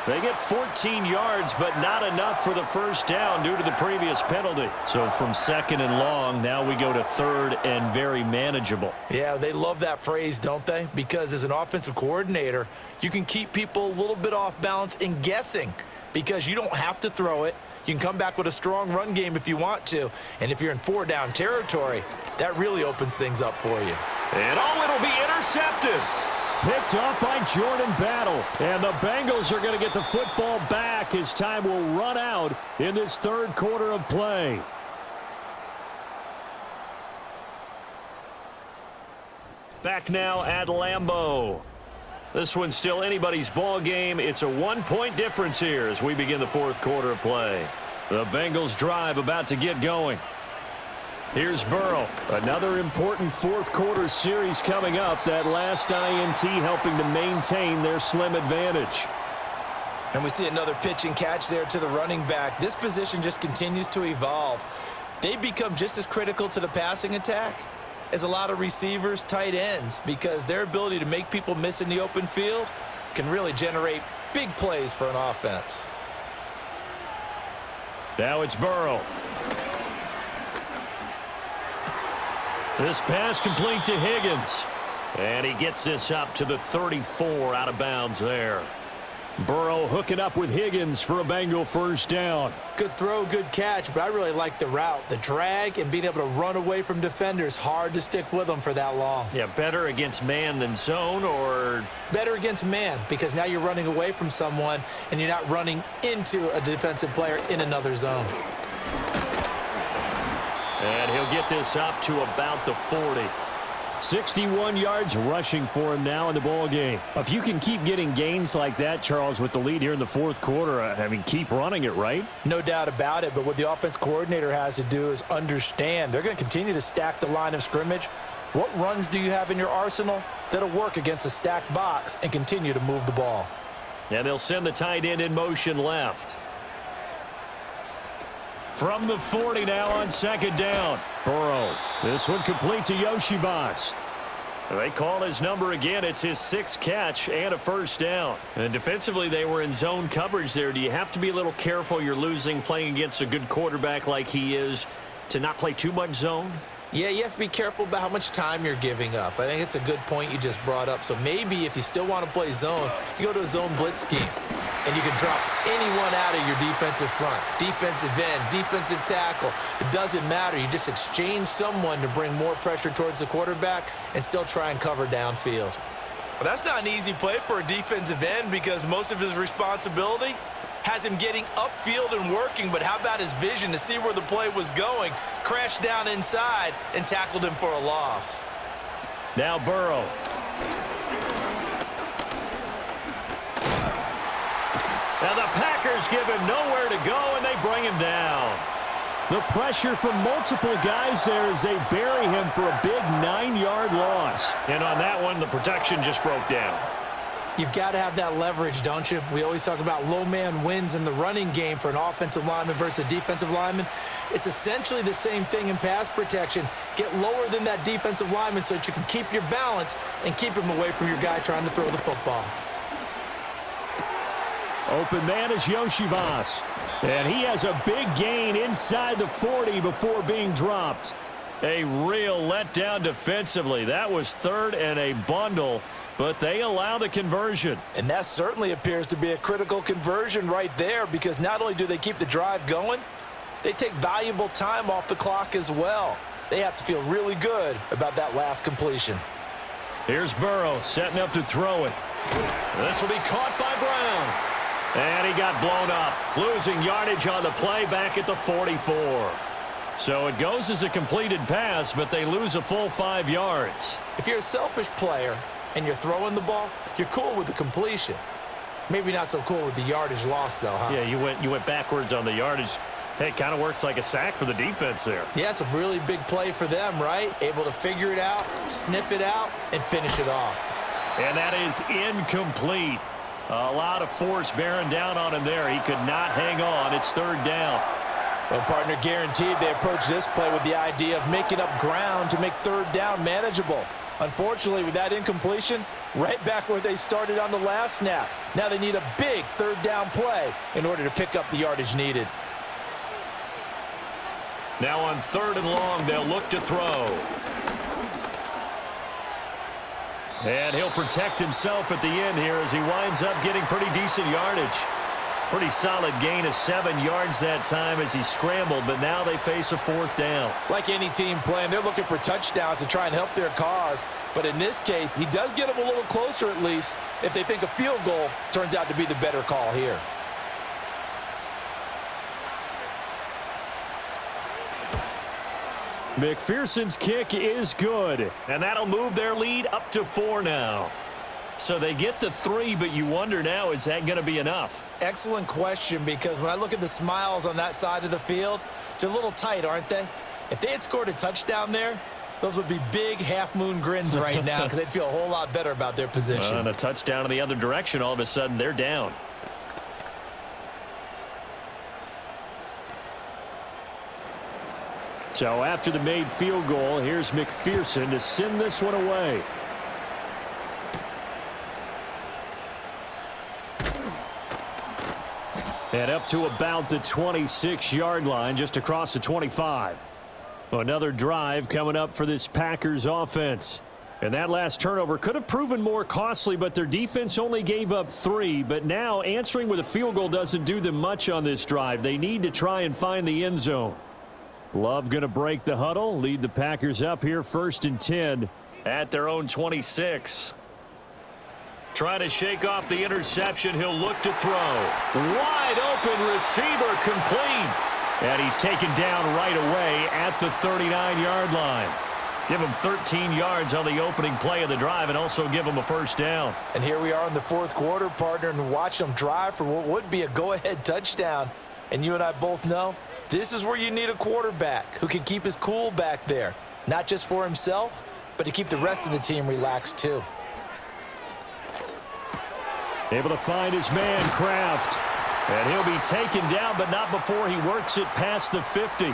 They get 14 yards, but not enough for the 1st down due to the previous penalty. So from 2nd and long, now we go to 3rd and very manageable. Yeah, they love that phrase, don't they? Because as an offensive coordinator, you can keep people a little bit off balance and guessing, because you don't have to throw it. You can come back with a strong run game if you want to. And if you're in 4-down territory, that really opens things up for you. And it'll be intercepted. Picked off by Jordan Battle. And the Bengals are going to get the football back as time will run out in this 3rd quarter of play. Back now at Lambeau. This one's still anybody's ball game. It's a 1-point difference here as we begin the 4th quarter of play. The Bengals drive about to get going. Here's Burrow. Another important 4th quarter series coming up. That last INT helping to maintain their slim advantage. And we see another pitch and catch there to the running back. This position just continues to evolve. They become just as critical to the passing attack as a lot of receivers, tight ends, because their ability to make people miss in the open field can really generate big plays for an offense. Now it's Burrow. This pass complete to Higgins. And he gets this up to the 34 out of bounds there. Burrow hooking up with Higgins for a Bengal first down. Good throw, good catch, but I really like the route. The drag and being able to run away from defenders, hard to stick with them for that long. Yeah, better against man than zone, or? Better against man, because now you're running away from someone and you're not running into a defensive player in another zone. And he'll get this up to about the 40. 61 yards rushing for him now in the ball game. If you can keep getting gains like that, Charles, with the lead here in the fourth quarter, I mean, keep running it, right? No doubt about it, but what the offense coordinator has to do is understand they're going to continue to stack the line of scrimmage. What runs do you have in your arsenal that'll work against a stacked box and continue to move the ball? And they'll send the tight end in motion left. From the 40 now on second down. Burrow. This one complete to Yoshivas. They call his number again. It's his 6th catch and a first down. And defensively, they were in zone coverage there. Do you have to be a little careful? You're losing playing against a good quarterback like he is to not play too much zone? Yeah, you have to be careful about how much time you're giving up. I think it's a good point you just brought up. So maybe if you still want to play zone, you go to a zone blitz scheme. And you can drop anyone out of your defensive front, defensive end, defensive tackle. It doesn't matter. You just exchange someone to bring more pressure towards the quarterback and still try and cover downfield. Well, that's not an easy play for a defensive end because most of his responsibility has him getting upfield and working, but how about his vision to see where the play was going, crashed down inside, and tackled him for a loss. Now Burrow. Now the Packers give him nowhere to go, and they bring him down. The pressure from multiple guys there as they bury him for a big 9-yard loss. And on that one, the protection just broke down. You've got to have that leverage, don't you? We always talk about low man wins in the running game for an offensive lineman versus a defensive lineman. It's essentially the same thing in pass protection. Get lower than that defensive lineman so that you can keep your balance and keep him away from your guy trying to throw the football. Open man is Yoshivas. And he has a big gain inside the 40 before being dropped. A real letdown defensively. That was third and a bundle, but they allow the conversion. And that certainly appears to be a critical conversion right there because not only do they keep the drive going, they take valuable time off the clock as well. They have to feel really good about that last completion. Here's Burrow setting up to throw it. This will be caught by Brown. And he got blown up, losing yardage on the play back at the 44. So it goes as a completed pass, but they lose a full 5 yards. If you're a selfish player and you're throwing the ball, you're cool with the completion. Maybe not so cool with the yardage loss, though, huh? Yeah, you went backwards on the yardage. Hey, it kind of works like a sack for the defense there. Yeah, it's a really big play for them, right? Able to figure it out, sniff it out, and finish it off. And that is incomplete. A lot of force bearing down on him there. He could not hang on. It's third down. Well, partner, guaranteed they approach this play with the idea of making up ground to make third down manageable. Unfortunately, with that incompletion, right back where they started on the last snap. Now they need a big third down play in order to pick up the yardage needed. Now on third and long, they'll look to throw. And he'll protect himself at the end here as he winds up getting pretty decent yardage. Pretty solid gain of 7 yards that time as he scrambled, but now they face a fourth down. Like any team playing, they're looking for touchdowns to try and help their cause. But in this case, he does get them a little closer at least if they think a field goal turns out to be the better call here. McPherson's kick is good. And that'll move their lead up to 4 now. So they get to 3, but you wonder now, is that going to be enough? Excellent question, because when I look at the smiles on that side of the field, they're a little tight, aren't they? If they had scored a touchdown there, those would be big half-moon grins right now because they'd feel a whole lot better about their position. And a touchdown in the other direction, all of a sudden they're down. So after the made field goal, here's McPherson to send this one away. And up to about the 26-yard line, just across the 25. Another drive coming up for this Packers offense. And that last turnover could have proven more costly, but their defense only gave up 3. But now answering with a field goal doesn't do them much on this drive. They need to try and find the end zone. Love going to break the huddle, lead the Packers up here 1st and 10 at their own 26. Trying to shake off the interception. He'll look to throw. Wide open receiver, complete. And he's taken down right away at the 39-yard line. Give him 13 yards on the opening play of the drive and also give him a first down. And here we are in the 4th quarter, partner, and watch them drive for what would be a go-ahead touchdown. And you and I both know this is where you need a quarterback who can keep his cool back there, not just for himself, but to keep the rest of the team relaxed too. Able to find his man, Kraft. And he'll be taken down, but not before he works it past the 50.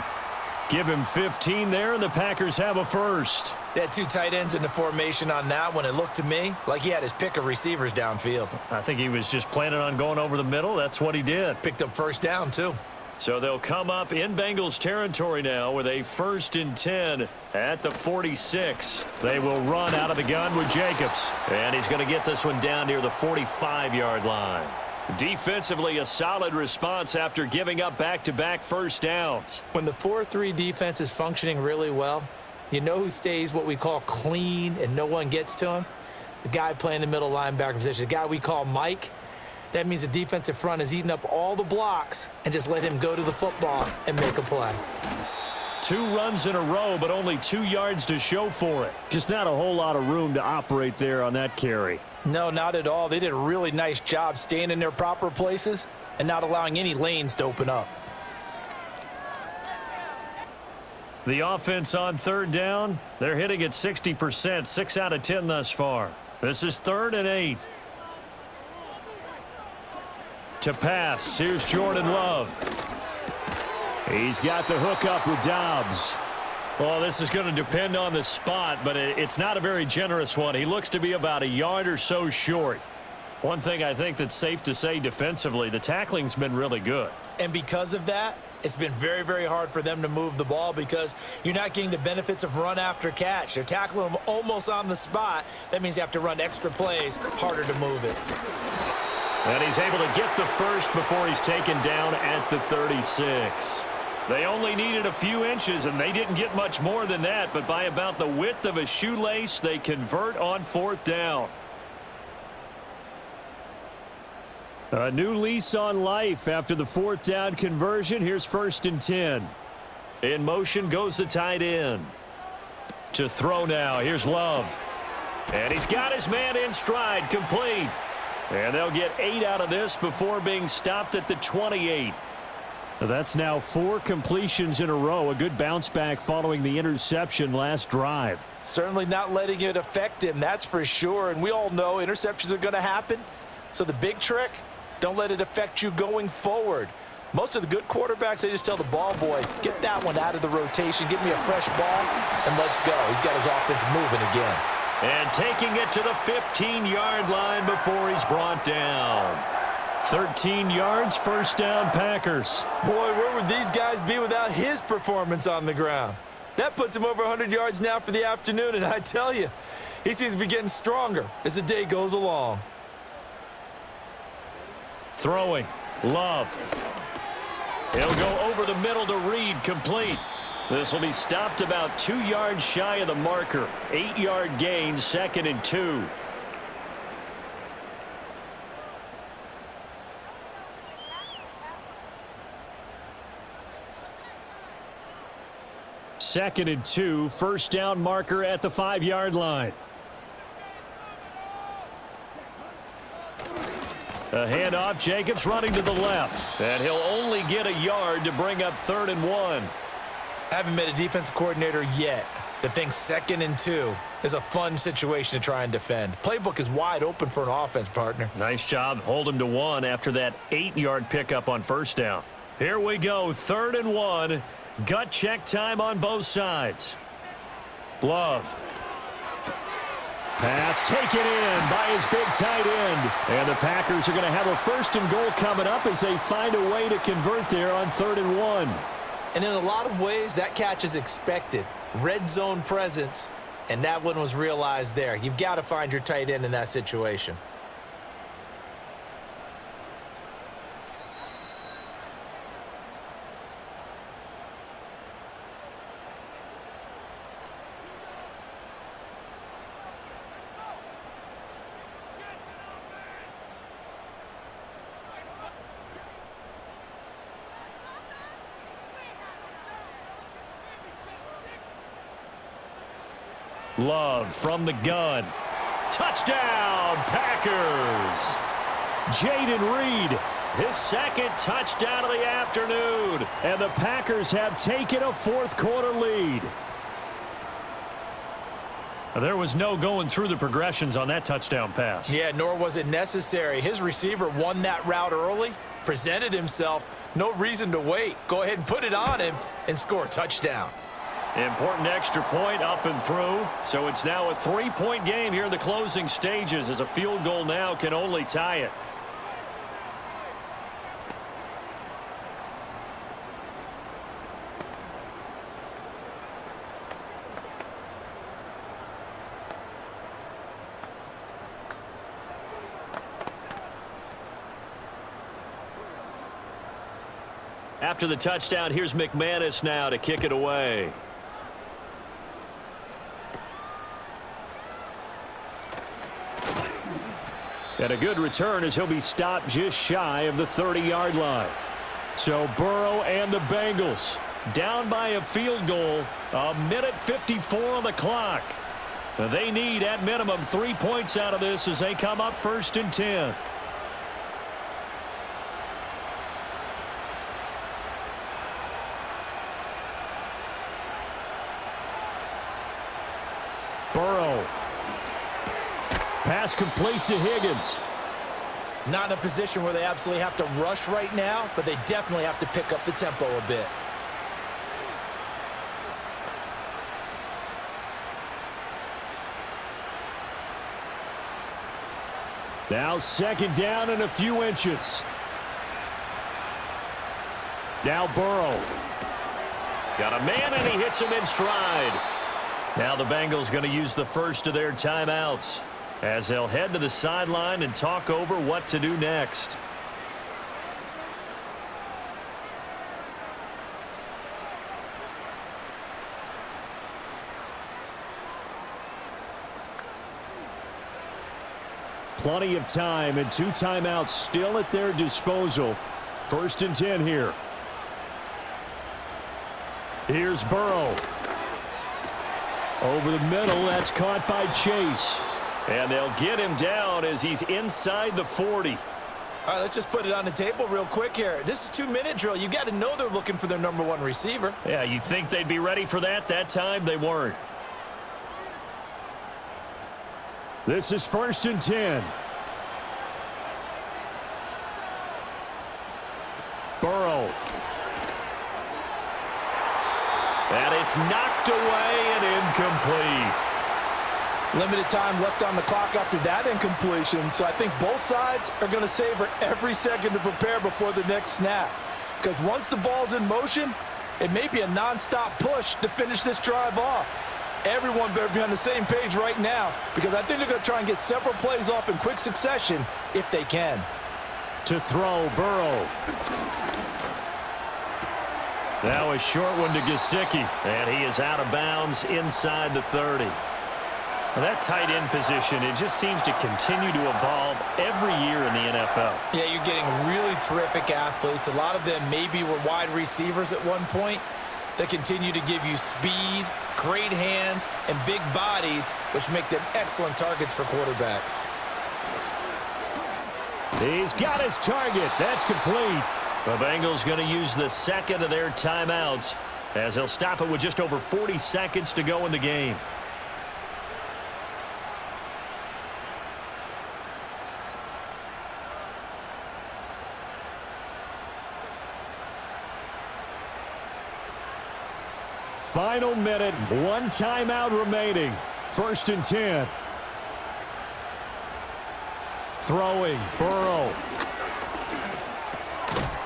Give him 15 there, and the Packers have a first. They had 2 tight ends in the formation on that one. It looked to me like he had his pick of receivers downfield. I think he was just planning on going over the middle. That's what he did. Picked up first down, too. So they'll come up in Bengals territory now with a 1st and 10 at the 46. They will run out of the gun with Jacobs. And he's going to get this one down near the 45-yard line. Defensively, a solid response after giving up back-to-back first downs. When the 4-3 defense is functioning really well, you know who stays what we call clean and no one gets to him? The guy playing the middle linebacker position, the guy we call Mike. That means the defensive front is eating up all the blocks and just let him go to the football and make a play. 2 runs in a row, but only 2 yards to show for it. Just not a whole lot of room to operate there on that carry. No, not at all. They did a really nice job staying in their proper places and not allowing any lanes to open up. The offense on 3rd down, they're hitting at 60%, 6 out of 10 thus far. This is 3rd and 8. To pass, here's Jordan Love. He's got the hook up with Dobbs. Well, this is going to depend on the spot, but it's not a very generous one. He looks to be about a yard or so short. One thing I think that's safe to say defensively, the tackling's been really good. And because of that, it's been very, very hard for them to move the ball because you're not getting the benefits of run after catch. They're tackling them almost on the spot. That means you have to run extra plays, harder to move it. And he's able to get the first before he's taken down at the 36. They only needed a few inches, and they didn't get much more than that, but by about the width of a shoelace, they convert on 4th down. A new lease on life after the 4th down conversion. Here's 1st and 10. In motion goes the tight end. To throw now, here's Love. And he's got his man in stride, complete. And they'll get 8 out of this before being stopped at the 28. That's now 4 completions in a row. A good bounce back following the interception last drive. Certainly not letting it affect him, that's for sure. And we all know interceptions are going to happen. So the big trick, don't let it affect you going forward. Most of the good quarterbacks, they just tell the ball boy, get that one out of the rotation, give me a fresh ball, and let's go. He's got his offense moving again. And taking it to the 15-yard line before he's brought down. 13 yards, 1st down, Packers. Boy, where would these guys be without his performance on the ground? That puts him over 100 yards now for the afternoon, and I tell you, he seems to be getting stronger as the day goes along. Throwing, Love. He'll go over the middle to Reed, complete. This will be stopped about 2 yards shy of the marker. 8-yard gain, 2nd and 2. Second and 2, 1st down marker at the 5-yard line. A handoff, Jacobs running to the left. And he'll only get a yard to bring up 3rd and 1. Haven't met a defensive coordinator yet that thinks 2nd and 2 is a fun situation to try and defend. Playbook is wide open for an offense, partner. Nice job. Hold him to 1 after that 8-yard pickup on 1st down. Here we go, 3rd and 1. Gut check time on both sides. Love. Pass taken in by his big tight end. And the Packers are going to have a 1st and goal coming up as they find a way to convert there on 3rd and 1. And in a lot of ways, that catch is expected. Red zone presence, and that one was realized there. You've got to find your tight end in that situation. Love from the gun. Touchdown, Packers. Jaden Reed, his second touchdown of the afternoon. And the Packers have taken a fourth-quarter lead. There was no going through the progressions on that touchdown pass. Yeah, nor was it necessary. His receiver won that route early, presented himself. No reason to wait. Go ahead and put it on him and score a touchdown. Important extra point up and through. So it's now a 3-point game here in the closing stages, as a field goal now can only tie it. After the touchdown, here's McManus now to kick it away. And a good return as he'll be stopped just shy of the 30-yard line. So Burrow and the Bengals down by a field goal. 1:54 on the clock. They need at minimum 3 points out of this as they come up 1st and 10. Burrow. Pass complete to Higgins. Not in a position where they absolutely have to rush right now, but they definitely have to pick up the tempo a bit. Now 2nd down and a few inches. Now Burrow. Got a man, and he hits him in stride. Now the Bengals going to use the first of their timeouts, as they'll head to the sideline and talk over what to do next. Plenty of time and 2 timeouts still at their disposal. 1st and 10 here. Here's Burrow. Over the middle, that's caught by Chase. And they'll get him down as he's inside the 40. All right, let's just put it on the table real quick here. This is 2-minute drill. You got to know they're looking for their number 1 receiver. Yeah, you think they'd be ready for that? That time they weren't. This is 1st and 10. Burrow. And it's knocked away and incomplete. Limited time left on the clock after that incompletion, so I think both sides are going to savor every second to prepare before the next snap. Because once the ball's in motion, it may be a nonstop push to finish this drive off. Everyone better be on the same page right now, because I think they're going to try and get several plays off in quick succession if they can. To throw, Burrow. Now a short one to Gesicki, and he is out of bounds inside the 30. Well, that tight end position, it just seems to continue to evolve every year in the NFL. Yeah, you're getting really terrific athletes. A lot of them maybe were wide receivers at one point. They continue to give you speed, great hands, and big bodies, which make them excellent targets for quarterbacks. He's got his target. That's complete. The Bengals going to use the second of their timeouts, as they'll stop it with just over 40 seconds to go in the game. Final minute, 1 timeout remaining. 1st and 10. Throwing, Burrow.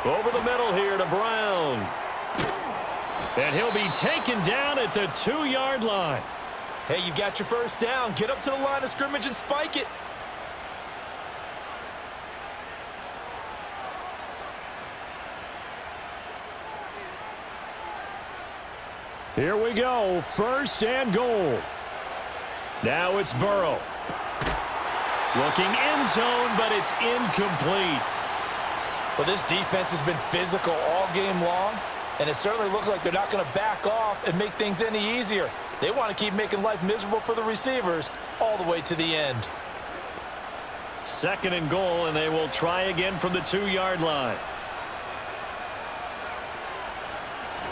Over the middle here to Brown. And he'll be taken down at the 2-yard line. Hey, you got your first down. Get up to the line of scrimmage and spike it. Here we go, 1st and goal. Now it's Burrow. Looking end zone, but it's incomplete. Well, this defense has been physical all game long, and it certainly looks like they're not going to back off and make things any easier. They want to keep making life miserable for the receivers all the way to the end. 2nd and goal, and they will try again from the 2-yard line.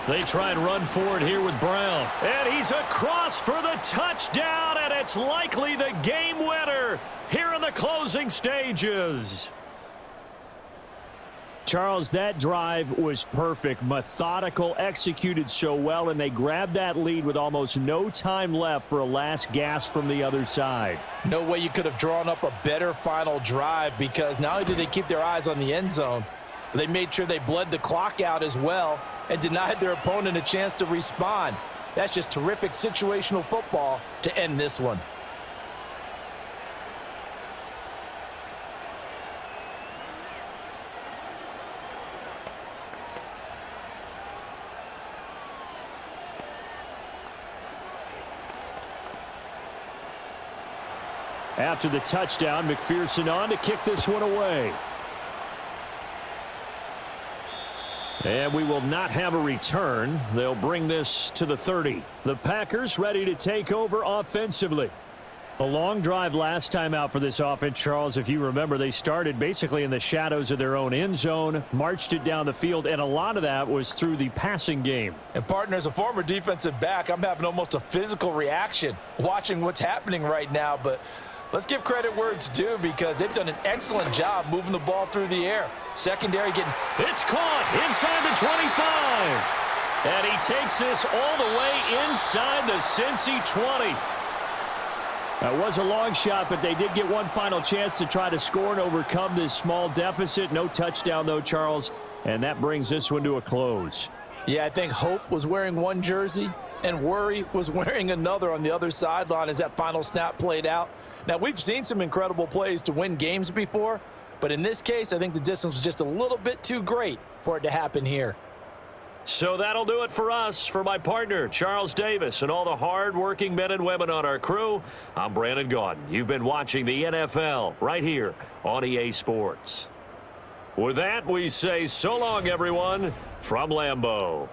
They try and run forward here with Brown. And he's across for the touchdown, and it's likely the game winner here in the closing stages. Charles, that drive was perfect, methodical, executed so well, and they grabbed that lead with almost no time left for a last gasp from the other side. No way you could have drawn up a better final drive, because not only did they keep their eyes on the end zone, they made sure they bled the clock out as well and denied their opponent a chance to respond. That's just terrific situational football to end this one. After the touchdown, McPherson on to kick this one away. And we will not have a return. They'll bring this to the 30. The Packers ready to take over offensively. A long drive last time out for this offense, Charles. If you remember, they started basically in the shadows of their own end zone, marched it down the field, and a lot of that was through the passing game. And, partner, as a former defensive back, I'm having almost a physical reaction watching what's happening right now. But let's give credit where it's due, because they've done an excellent job moving the ball through the air. Secondary getting... It's caught inside the 25. And he takes this all the way inside the Cincy 20. That was a long shot, but they did get one final chance to try to score and overcome this small deficit. No touchdown, though, Charles, and that brings this one to a close. Yeah, I think Hope was wearing one jersey and Worry was wearing another on the other sideline as that final snap played out. Now, we've seen some incredible plays to win games before, but in this case, I think the distance was just a little bit too great for it to happen here. So that'll do it for us. For my partner, Charles Davis, and all the hard-working men and women on our crew, I'm Brandon Gaudin. You've been watching the NFL right here on EA Sports. With that, we say so long, everyone, from Lambeau.